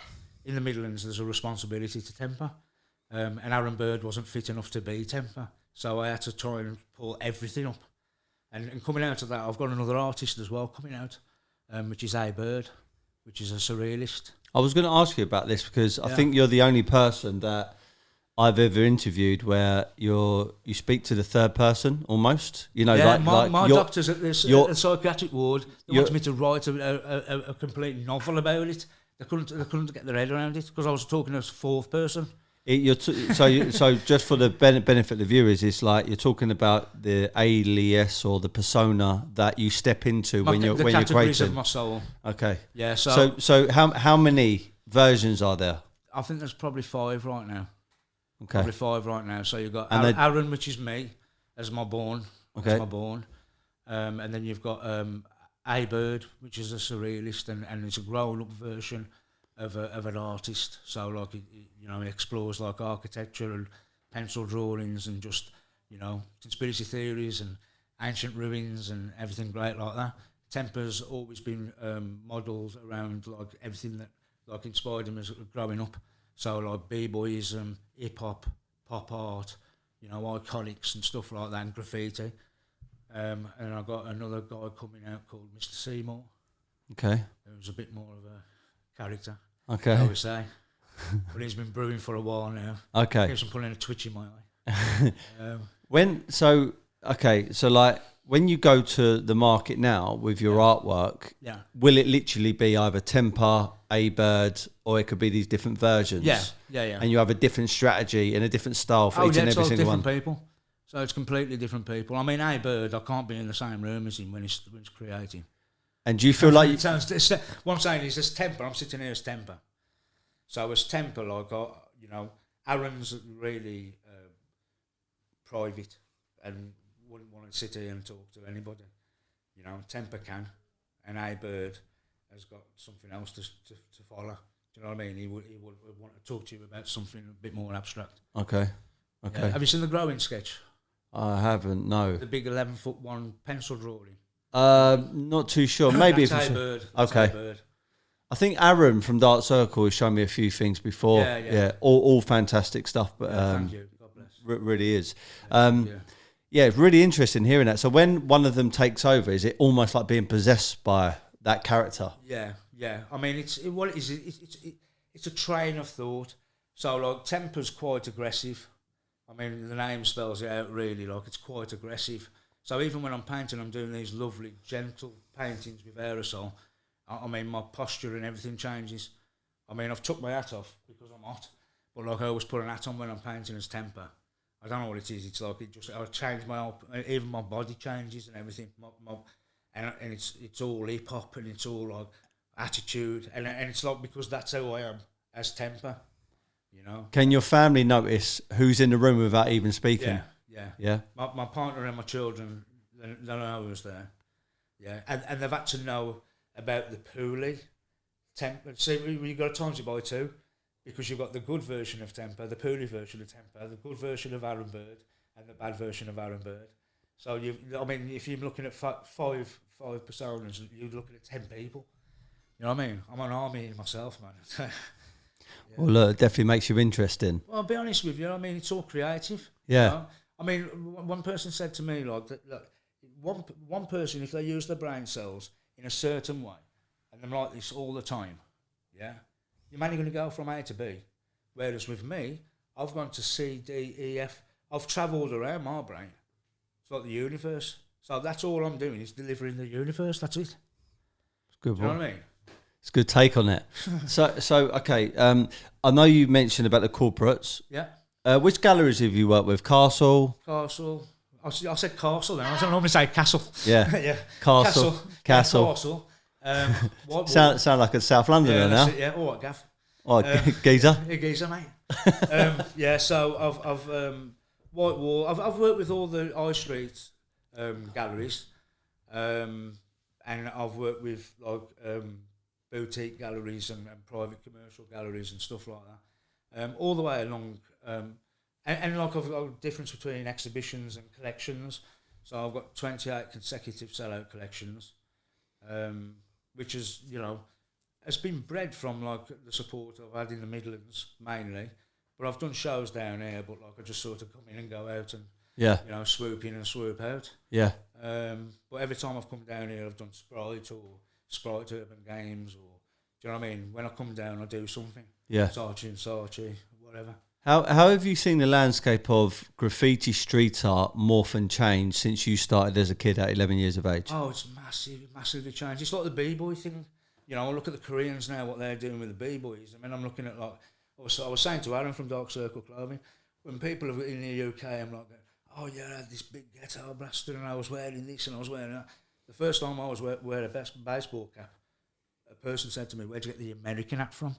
In the Midlands, there's a responsibility to Temper. And Aaron Bird wasn't fit enough to be Temper. So I had to try and pull everything up. And coming out of that, I've got another artist as well coming out, which is A. Bird, which is a surrealist. I was going to ask you about this because I think you're the only person that I've ever interviewed where you speak to the third person almost. You know, my doctors at the psychiatric ward, they wanted me to write a complete novel about it. They couldn't get their head around it because I was talking as fourth person. So just for the benefit of the viewers, it's like you're talking about the alias or the persona that you step into when you're creating. The categories of my soul. Okay. Yeah. So how many versions are there? I think there's probably 5 right now. Okay. Probably 5 right now. So you've got Aaron, which is me, as my born. Okay. And then you've got A. Bird, which is a surrealist, and it's a grown-up version of an artist. So like he explores like architecture and pencil drawings and just, you know, conspiracy theories and ancient ruins and everything great like that. Temper's always been modelled around like everything that like inspired him as growing up. So like b-boyism, hip hop, pop art, you know, iconics and stuff like that, and graffiti. And I got another guy coming out called Mr. Seymour. Okay. Who's a bit more of a character. Okay. I would say. But he's been brewing for a while now. Okay. Gives him pulling a twitch in my eye. So like when you go to the market now with your artwork, will it literally be either Temper, A. Bird, or it could be these different versions? Yeah. And you have a different strategy and a different style for each and every single one. People. So it's completely different people. I mean, A. Bird, I can't be in the same room as him when he's creating. And do you feel like... What I'm saying is, as Temper, I'm sitting here as Temper. So as Temper, like, you know, Aaron's really private and wouldn't want to sit here and talk to anybody. You know, Temper can, and A. Bird has got something else to follow. Do you know what I mean? He would want to talk to you about something a bit more abstract. Okay. Yeah. Have you seen the growing sketch? I haven't, no. The big 11-foot one pencil drawing? Not too sure. Maybe that's if A. Bird. Okay. Bird. I think Aaron from Dark Circle has shown me a few things before. Yeah. All fantastic stuff. But thank you. God bless. Really is. Yeah, it's really interesting hearing that. So when one of them takes over, is it almost like being possessed by that character? Yeah. I mean, it's a train of thought. So like Temper's quite aggressive. I mean, the name spells it out really. Like it's quite aggressive. So even when I'm painting, I'm doing these lovely, gentle paintings with aerosol. I mean, my posture and everything changes. I mean, I've took my hat off because I'm hot, but like I always put an hat on when I'm painting as Temper. I don't know what it is. It's like I change even my body changes and everything. And it's all hip hop and it's all like attitude and it's like because that's who I am as Temper, you know. Can your family notice who's in the room without even speaking? Yeah. My partner and my children, they know who's there. Yeah, and they've had to know about the Pooley Temper. See, you've got to times it by 2 because you've got the good version of Temper, the Pooley version of Temper, the good version of Aaron Bird, and the bad version of Aaron Bird. So if you're looking at five personas, you're looking at 10 people. You know what I mean? I'm an army myself, man. Yeah. Well, look, it definitely makes you interesting. Well, I'll be honest with you. I mean, it's all creative. Yeah. You know? I mean, one person said to me, like, that, one person, if they use their brain cells in a certain way, and they're like this all the time, yeah, you're mainly going to go from A to B. Whereas with me, I've gone to C, D, E, F. I've travelled around my brain. It's like the universe. So that's all I'm doing is delivering the universe. That's it. It's good. Do you know what I mean? It's a good take on it. So okay. I know you mentioned about the corporates. Yeah. Which galleries have you worked with? Castle. I said Castle then. I don't normally say Castle. Yeah. Yeah. Castle. Castle. Sound like a South Londoner now. Yeah. All right, Gav. Oh, geezer. Yeah, geezer, mate. Yeah. So I've Whitewall. I've worked with all the high street galleries, and I've worked with like boutique galleries and private commercial galleries and stuff like that. all the way along. And like I've got a difference between exhibitions and collections. So I've got 28 consecutive sellout collections, which is, has been bred from like the support I've had in the Midlands mainly. But I've done shows down here, but like I just sort of come in and go out and swoop in and swoop out. Yeah. But every time I've come down here, I've done Sprite or Sprite Urban Games, or do you know what I mean? When I come down, I do something. Yeah. Saatchi, whatever. How have you seen the landscape of graffiti street art morph and change since you started as a kid at 11 years of age? Oh, it's massively changed. It's like the b-boy thing. I look at the Koreans now, what they're doing with the b-boys. I mean, I'm looking at like, I was saying to Aaron from Dark Circle Clothing, when people are in the UK, I'm like, oh yeah, I had this big ghetto blaster and I was wearing this and I was wearing that. The first time I was wearing a baseball cap, a person said to me, where'd you get the American hat from?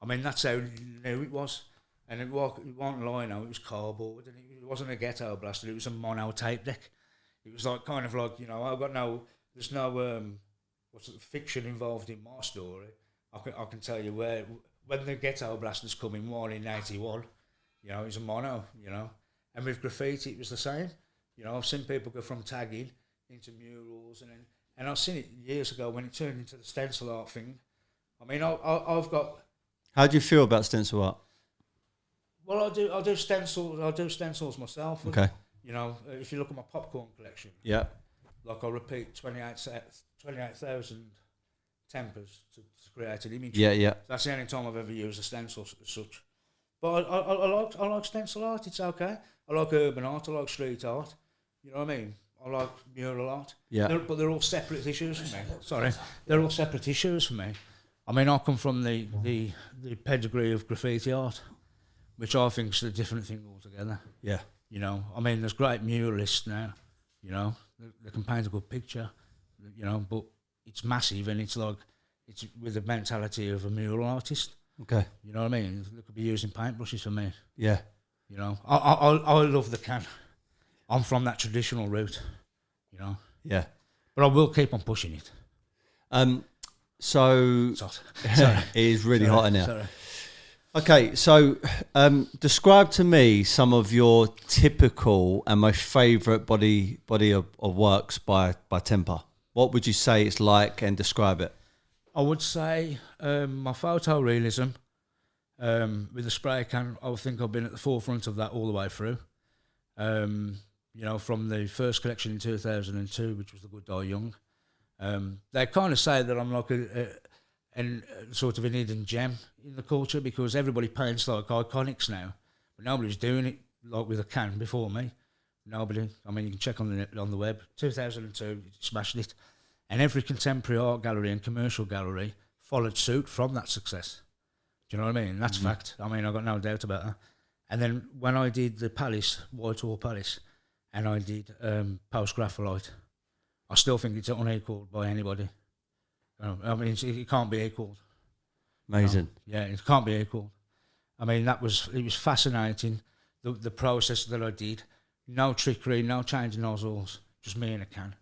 I mean, that's how new it was. And it wasn't lino, it was cardboard, and it wasn't a ghetto blaster, it was a mono tape deck. It was like kind of like, there's no fiction involved in my story. I can tell you when the ghetto blasters come in 81, it was a mono, And with graffiti it was the same. I've seen people go from tagging into murals, and I've seen it years ago when it turned into the stencil art thing. I mean, I've got... How do you feel about stencil art? Well, I do stencils myself. And, okay. If you look at my popcorn collection, like I repeat 28,000 tempers to create an image. Yeah. That's the only time I've ever used a stencil as such. But I like stencil art. It's okay. I like urban art. I like street art. You know what I mean? I like mural art. Yeah. But they're all separate issues for me. Sorry, they're all separate issues for me. I mean, I come from the pedigree of graffiti art, which I think is a different thing altogether. Yeah. I mean, there's great muralists now, they can paint a good picture, but it's massive and it's with the mentality of a mural artist. Okay. You know what I mean? They could be using paintbrushes for me. Yeah. I love the can. I'm from that traditional route, Yeah. But I will keep on pushing it. So It's hot. it is really hot in here. Sorry. Okay, so describe to me some of your typical and my favourite body of works by Temper. What would you say it's like, and describe it? I would say my photorealism with the spray can. I think I've been at the forefront of that all the way through. From the first collection in 2002, which was The Good Die Young. They kind of say that I'm like a sort of an hidden gem in the culture, because everybody paints like iconics now, but nobody's doing it like with a can before me. Nobody. I mean, you can check on the web. 2002, smashed it, and every contemporary art gallery and commercial gallery followed suit from that success. Do you know what I mean? That's fact. I mean, I've got no doubt about that. And then when I did the Palace, Whitehall Palace, and I did post-graphite, I still think it's unequalled by anybody. I mean, it can't be equalled. Amazing. Yeah, it can't be equalled. I mean, it was fascinating, the process that I did. No trickery, no changing nozzles, just me in a can.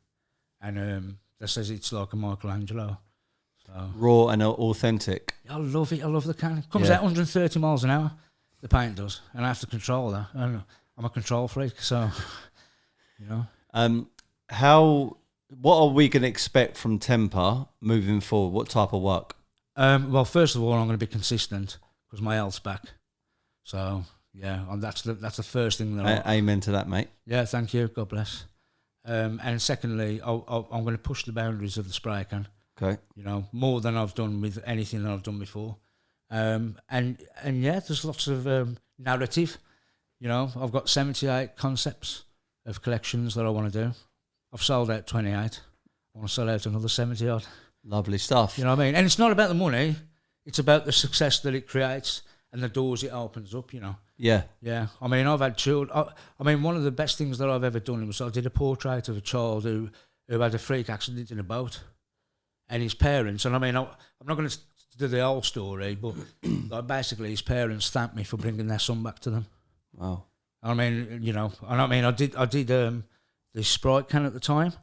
And that says it's like a Michelangelo. So, raw and authentic. I love it. I love the can. It comes out 130 miles an hour, the paint does. And I have to control that. I'm a control freak, so, What are we going to expect from Temper moving forward? What type of work? Well, first of all, I'm going to be consistent because my health's back. So, yeah, that's the first thing that Amen to that, mate. Yeah, thank you. God bless. And secondly, I'm going to push the boundaries of the spray can. Okay. More than I've done with anything that I've done before. And yeah, there's lots of narrative. I've got 78 concepts of collections that I want to do. I've sold out 28. I want to sell out another 70 odd. Lovely stuff. You know what I mean? And it's not about the money. It's about the success that it creates and the doors it opens up, Yeah. Yeah. I mean, I've had children. I mean, one of the best things that I've ever done was I did a portrait of a child who had a freak accident in a boat, and his parents. And I mean, I'm not going to do the whole story, but like basically his parents thanked me for bringing their son back to them. Wow. I mean, I did the Sprite can at the time,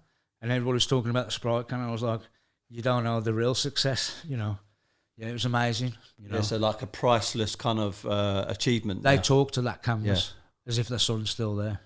and everybody was talking about the Sprite can, and I was like, you don't know the real success, Yeah, Yeah, it was amazing. You know, Yeah, so like a priceless kind of achievement. they talk to that canvas as if their son's still there.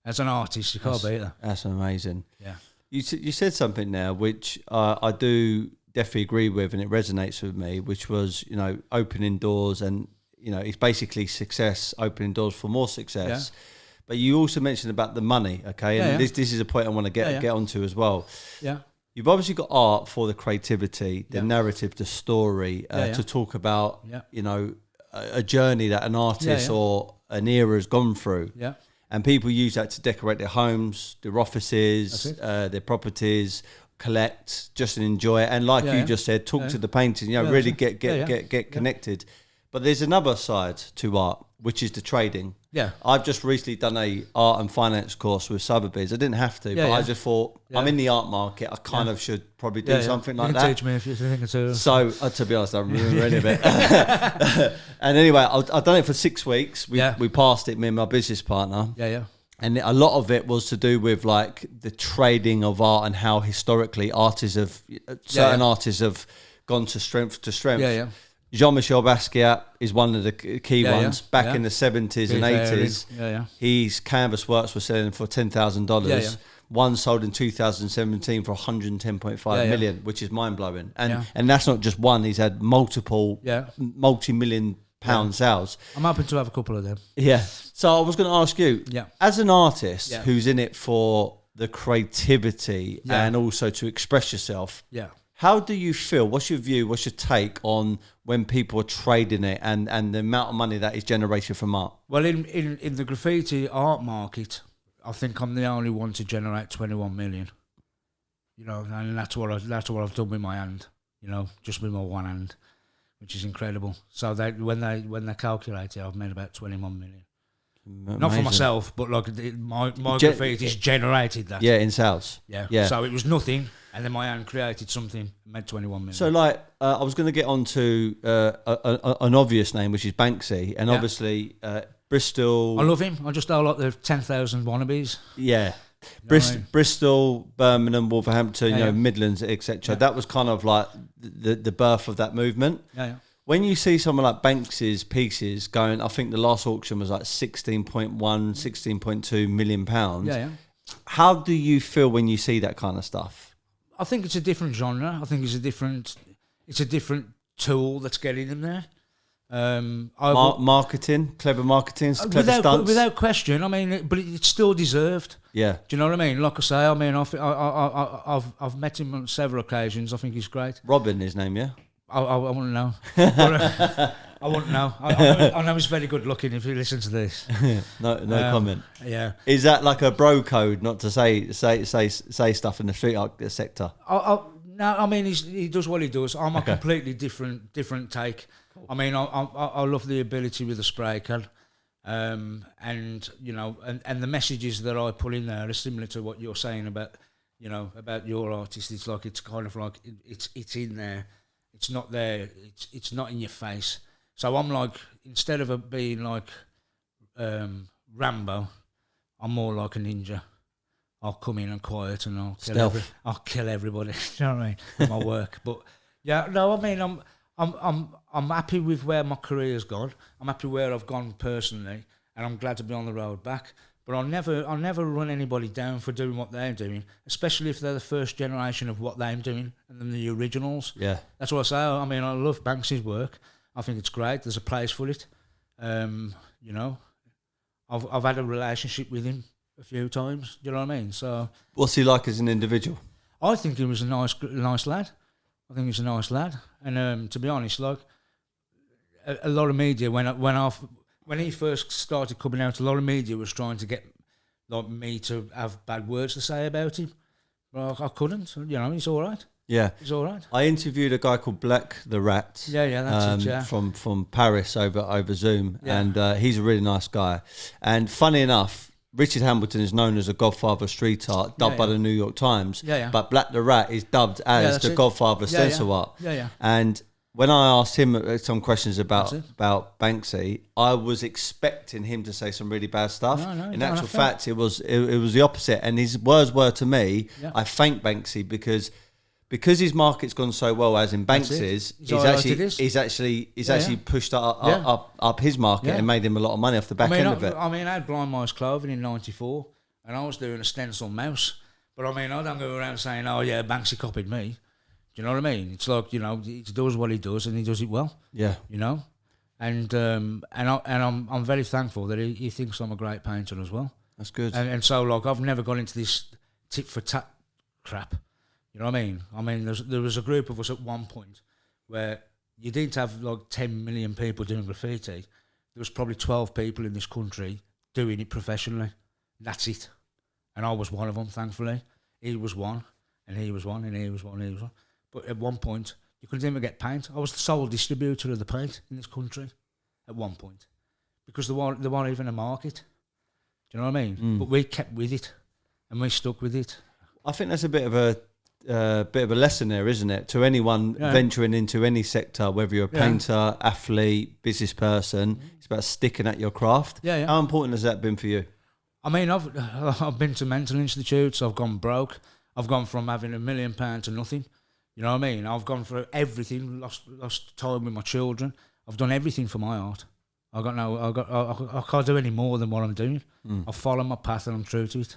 As an artist, you can't beat that. That's amazing. Yeah. You said something now which I do definitely agree with, and it resonates with me, which was, you know, opening doors, and, you know, it's basically success, opening doors for more success. Yeah. But you also mentioned about the money, okay? And this is a point I want to get onto as well. Yeah. You've obviously got art for the creativity, the narrative, the story, to talk about, you know, a journey that an artist or an era has gone through. Yeah. And people use that to decorate their homes, their offices, their properties, collect, just enjoy it. And like you just said, talk to the painting, you know, really get connected. But there's another side to art, which is the trading. Yeah. I've just recently done a art and finance course with Sotheby's. I didn't have to, but I just thought, I'm in the art market. I kind of should probably do something like that. Teach me if you think it's a... So, to be honest, I don't remember any of it. And anyway, I've done it for 6 weeks. We passed it, me and my business partner. Yeah, yeah. And a lot of it was to do with like the trading of art and how historically certain artists have gone to strength to strength. Yeah, yeah. Jean-Michel Basquiat is one of the key ones. Back in the 70s and 80s, his canvas works were selling for $10,000. One sold in 2017 for 110.5 million, which is mind-blowing. And that's not just one. He's had multiple multi-million pound sales. I'm hoping to have a couple of them. Yeah. So I was going to ask you, as an artist who's in it for the creativity and also to express yourself, how do you feel? What's your view? What's your take on when people are trading it and the amount of money that is generated from art? Well, in the graffiti art market, I think I'm the only one to generate 21 million. You know, and that's what I've done with my hand. You know, just with my one hand, which is incredible. So when they calculate it, I've made about 21 million. Amazing. Not for myself, but like my graffiti's generated that. Yeah, in sales. Yeah. So it was nothing. And then my hand created something and made 21 million. So, like, I was going to get on to an obvious name, which is Banksy. And obviously, Bristol... I love him. I just don't like the 10,000 wannabes. Yeah. Bristol, Birmingham, Wolverhampton, you know, Midlands, etc. That was kind of like the birth of that movement. Yeah. When you see someone like Banksy's pieces going, I think the last auction was like 16.2 million pounds. Yeah. How do you feel when you see that kind of stuff? I think it's a different genre. I think it's a different tool that's getting them there. Marketing, clever marketing, clever stunts. Without question. I mean, but it's still deserved. Yeah. Do you know what I mean? Like I say, I mean, I've met him on several occasions. I think he's great. Robin, his name, yeah. I wouldn't know. I wouldn't know. I know he's very good looking if you listen to this. No comment. Yeah. Is that like a bro code not to say stuff in the street art sector? No, I mean he does what he does. I'm a completely different take. Cool. I mean I love the ability with the spray can, and you know, and the messages that I put in there are similar to what you're saying about, you know, about your artist. It's like it's kind of like it's in there. It's not there. It's not in your face. So I'm like, instead of being like Rambo, I'm more like a ninja. I'll come in and quiet and I'll kill everybody. You know what I mean? With my work. But yeah, no, I mean I'm happy with where my career's gone. I'm happy where I've gone personally, and I'm glad to be on the road back. But I'll never run anybody down for doing what they're doing, especially if they're the first generation of what they're doing and then the originals. Yeah. That's what I say. I mean, I love Banksy's work. I think it's great. There's a place for it. You know, I've had a relationship with him a few times. Do you know what I mean? So, what's he like as an individual? I think he was a nice lad. I think he's a nice lad. And to be honest, like a lot of media when he first started coming out, a lot of media was trying to get like me to have bad words to say about him. But I couldn't. You know, he's all right. Yeah, he's all right. I interviewed a guy called Black the Rat. Yeah, that's it. Yeah, from Paris over Zoom, and he's a really nice guy. And funny enough, Richard Hamilton is known as a godfather of street art, dubbed by the New York Times. But Black the Rat is dubbed as the godfather of stencil art. And when I asked him some questions about Banksy, I was expecting him to say some really bad stuff. No, in actual fact, it was the opposite. And his words were to me, I thank Banksy because because his market's gone so well, as in Banksy's, he's actually pushed up his market and made him a lot of money off the back end of it. I mean, I had Blind Mice Clothing in '94, and I was doing a stencil mouse. But I mean, I don't go around saying, "Oh yeah, Banksy copied me." Do you know what I mean? It's like, he does what he does, and he does it well. Yeah. And I'm very thankful that he thinks I'm a great painter as well. That's good. And so, like, I've never gone into this tit for tat crap. You know what I mean? I mean, there was a group of us at one point where you didn't have like 10 million people doing graffiti. There was probably 12 people in this country doing it professionally. That's it. And I was one of them, thankfully. He was one, and he was one, and he was one, and he was one. But at one point, you couldn't even get paint. I was the sole distributor of the paint in this country at one point because there weren't even a market. Do you know what I mean? But we kept with it, and we stuck with it. I think that's a bit of a lesson there, isn't it? To anyone venturing into any sector, whether you're a painter, athlete, business person, it's about sticking at your craft. Yeah. How important has that been for you? I mean, I've been to mental institutes. I've gone broke. I've gone from having £1 million to nothing. You know what I mean? I've gone through everything. Lost time with my children. I've done everything for my art. I can't do any more than what I'm doing. I follow my path and I'm true to it.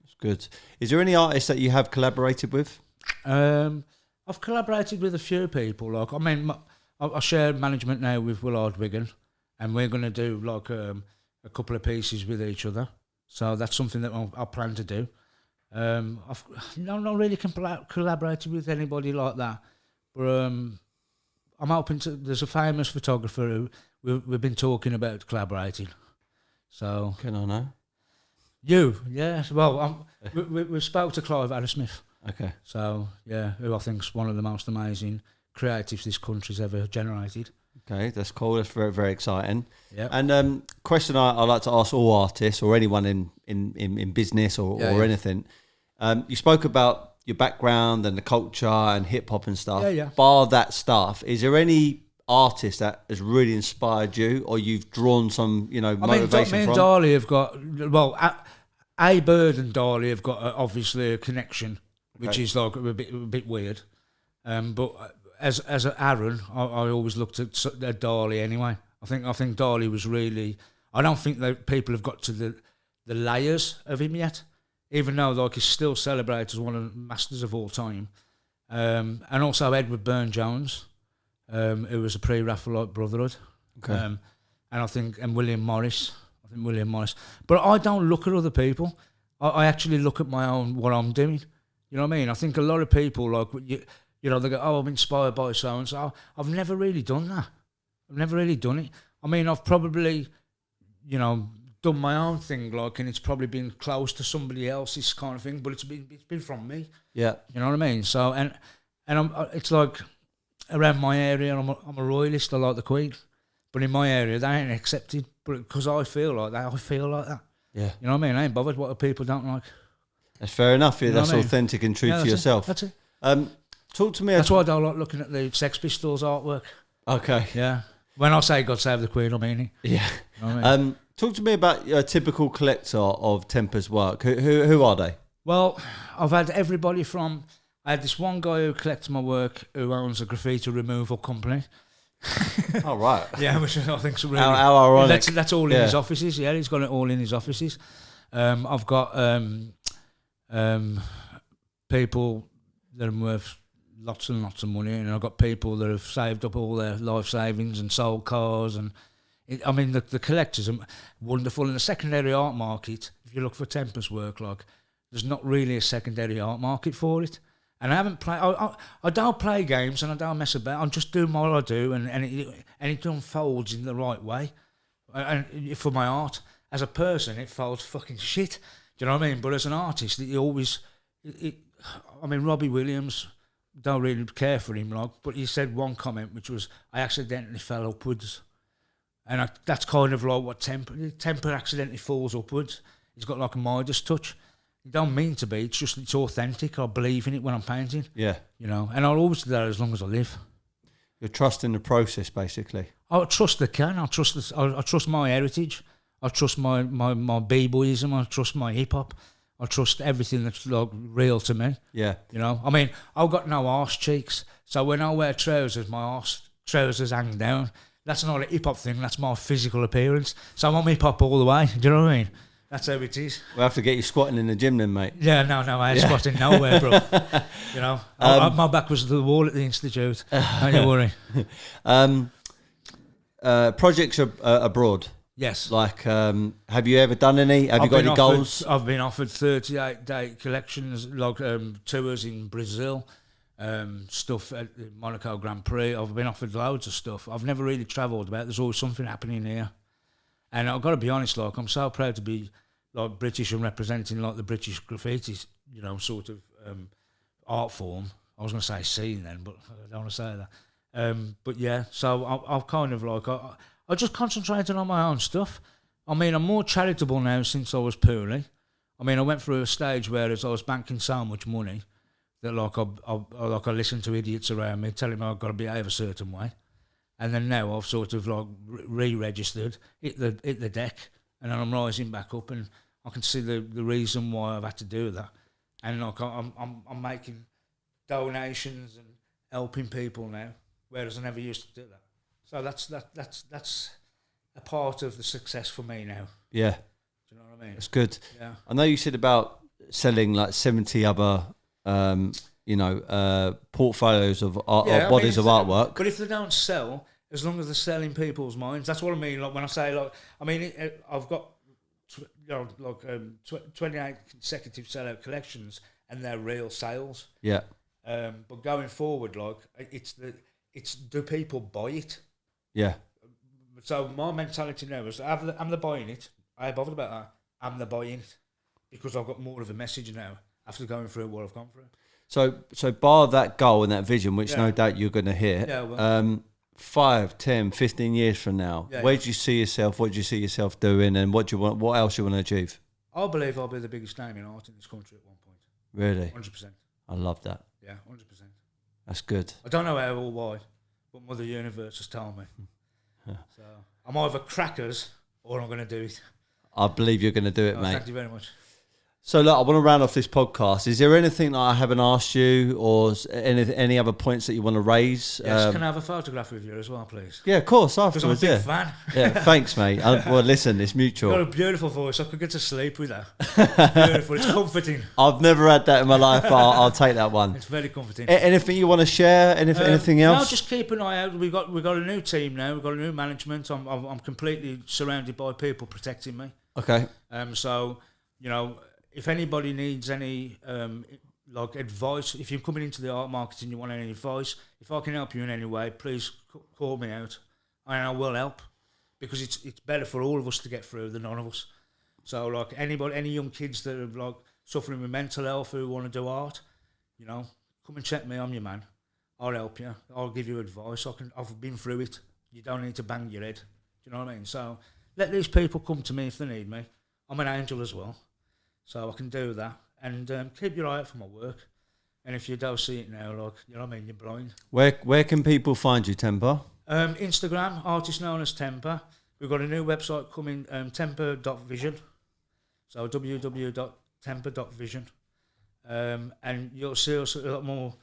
That's good. Is there any artists that you have collaborated with? I've collaborated with a few people. Like, I mean, I share management now with Willard Wigan, and we're going to do like a couple of pieces with each other. So that's something that I plan to do. I've not really collaborated with anybody like that, but I'm hoping to. There's a famous photographer who we've been talking about collaborating. So can I know? You, yeah. Well, we spoke to Clive Arrowsmith. Okay. So yeah, who I think's one of the most amazing creatives this country's ever generated. Okay, that's cool. That's very, very exciting. Yeah. And question I like to ask all artists or anyone in business or anything. You spoke about your background and the culture and hip hop and stuff. Yeah. Bar that stuff, is there any artist that has really inspired you, or you've drawn some, motivation from? Me and Darley have got A Bird and Darley have got obviously a connection, which is like a bit weird. But as Aaron, I always looked at Darley anyway. I think Darley was really. I don't think that people have got to the layers of him yet, even though like he's still celebrated as one of the masters of all time. And also Edward Burne-Jones, who was a pre-Raphaelite Brotherhood. Okay. And I think William Morris. But I don't look at other people. I actually look at my own, what I'm doing. You know what I mean? I think a lot of people, like, they go, oh, I'm inspired by so-and-so. I've never really done that. I've never really done it. I mean, I've probably, done my own thing, like, and it's probably been close to somebody else's kind of thing, but it's been from me. Yeah. You know what I mean? So, and it's like, around my area, I'm a royalist, I like the Queen. But in my area, they ain't accepted. But because I feel like that, Yeah. You know what I mean? I ain't bothered what the people don't like. That's fair enough. Yeah, that's what I mean? authentic and true to yourself. That's it. Talk to me. That's why I don't like looking at the Sex Pistols artwork. Okay. Yeah. When I say God Save the Queen, I mean it. Yeah. You know what I mean? Talk to me about a typical collector of Temper's work. Who are they? Well, I've had everybody from. I had this one guy who collects my work who owns a graffiti removal company. Oh, right. Yeah, which I think's really... How ironic. That's all in his offices. Yeah, he's got it all in his offices. I've got people that are worth lots and lots of money, and I've got people that have saved up all their life savings and sold cars. And the collectors are wonderful. In the secondary art market, if you look for Temper's work, like, there's not really a secondary art market for it. And I haven't played. I don't play games and I don't mess about. I'm just doing what I do, and it unfolds in the right way. And for my art, as a person, it folds fucking shit. Do you know what I mean? But as an artist, it always. Robbie Williams, don't really care for him, like, but he said one comment which was, "I accidentally fell upwards," and that's kind of like what Temper accidentally falls upwards. He's got like a Midas touch. You don't mean to be. It's authentic. I believe in it when I'm painting. Yeah. And I'll always do that as long as I live. You're trusting the process, basically. I trust the can. I trust my heritage. I trust my b-boyism. I trust my hip hop. I trust everything that's like real to me. Yeah. You know, I mean, I've got no arse cheeks, so when I wear trousers, my arse trousers hang down. That's not a hip hop thing. That's my physical appearance. So I'm hip hop all the way. Do you know what I mean? That's how it is. We'll have to get you squatting in the gym then, mate. Yeah, no, I ain't squatting nowhere, bro. You know, my back was to the wall at the institute. Don't you worry. Projects abroad. Yes. Like, have you ever done any? Have you got any goals? I've been offered 38-day collections, like tours in Brazil, stuff at the Monaco Grand Prix. I've been offered loads of stuff. I've never really travelled about. There's always something happening here. And I've got to be honest, like, I'm so proud to be like British and representing like the British graffiti, you know, sort of art form. I was going to say scene then, but I don't want to say that. But yeah, so I've kind of like, I just concentrated on my own stuff. I mean, I'm more charitable now since I was poorly. I mean, I went through a stage where as I was banking so much money that like I listened to idiots around me telling me I've got to behave a certain way. And then now I've sort of like re-registered, hit the deck, and then I'm rising back up, and I can see the reason why I've had to do that. And like I'm making donations and helping people now, whereas I never used to do that. So that's a part of the success for me now. Yeah. Do you know what I mean? That's good. Yeah. I know you said about selling like 70 other portfolios of art, or bodies of artwork. But if they don't sell, as long as they're selling people's minds, that's what I mean. Like when I say, like, I mean, I've got 28 consecutive sellout collections, and they're real sales. Yeah. But going forward, like, it's do people buy it? Yeah. So my mentality now is, am they buying it? I ain't bothered about that. Am they buying it? Because I've got more of a message now after going through what I've gone through. So bar that goal and that vision, which no doubt you're going to hit, yeah, well, 5, 10, 15 years from now, where do you see yourself? What do you see yourself doing? And what do you want? What else you want to achieve? I believe I'll be the biggest name in art in this country at one point. Really? 100%. I love that. Yeah, 100%. That's good. I don't know how or why, but Mother Universe has told me. So I'm either crackers or I'm going to do it. I believe you're going to do it, mate. Thank you very much. So look, I want to round off this podcast. Is there anything that I haven't asked you, or any other points that you want to raise? Yes, can I have a photograph with you as well, please? Yeah, of course. Because I'm a big fan. Yeah, thanks, mate. Well, listen, it's mutual. You've got a beautiful voice. I could get to sleep with that. It's beautiful. It's comforting. I've never had that in my life, but I'll take that one. It's very comforting. Anything you want to share? Anything else? No, just keep an eye out. We've got a new team now. We've got a new management. I'm completely surrounded by people protecting me. Okay. So, you know, if anybody needs any like advice, if you're coming into the art market and you want any advice, if I can help you in any way, please call me out, and I will help, because it's better for all of us to get through than none of us. So, like, any young kids that are like suffering with mental health who want to do art, you know, come and check me. I'm your man. I'll help you. I'll give you advice. I've been through it. You don't need to bang your head. Do you know what I mean? So let these people come to me if they need me. I'm an angel as well, so I can do that. And keep your eye out for my work. And if you don't see it now, like, you know what I mean, you're blind. Where can people find you, Temper? Instagram, artist known as Temper. We've got a new website coming, temper.vision. So www.temper.vision. And you'll see us a lot more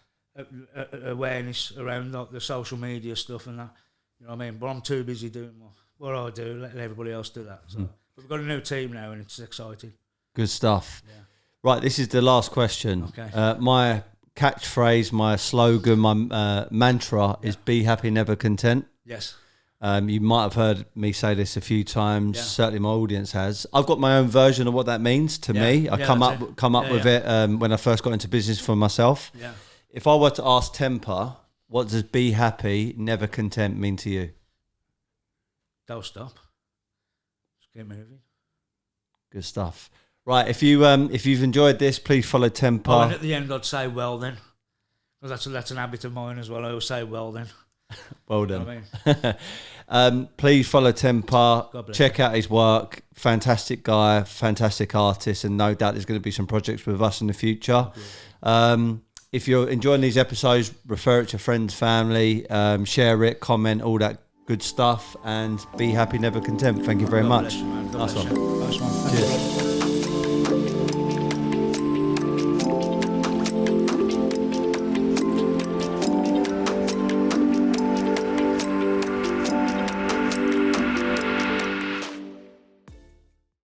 awareness around like the social media stuff and that. You know what I mean? But I'm too busy doing what I do, let everybody else do that. So but we've got a new team now, and it's exciting. Good stuff. Yeah. Right, this is the last question. Okay. My catchphrase, my slogan, my mantra is "Be happy, never content." Yes. You might have heard me say this a few times. Yeah. Certainly, my audience has. I've got my own version of what that means to me. I come up with it when I first got into business for myself. Yeah. If I were to ask Temper, what does "be happy, never content" mean to you? Don't stop. Just keep moving. Good stuff. Right, if you've enjoyed this, please follow Temper. And at the end, I'd say well then, because that's an habit of mine as well. I always say well then. Well You know done. what I mean? Please follow Temper. God bless Check out his work. Fantastic guy, fantastic artist, and no doubt there's going to be some projects with us in the future. If you're enjoying these episodes, refer it to friends, family, share it, comment, all that good stuff, and be happy, never content. Thank you very much. Bless you, man. God Nice bless one. you. Nice one. Cheers.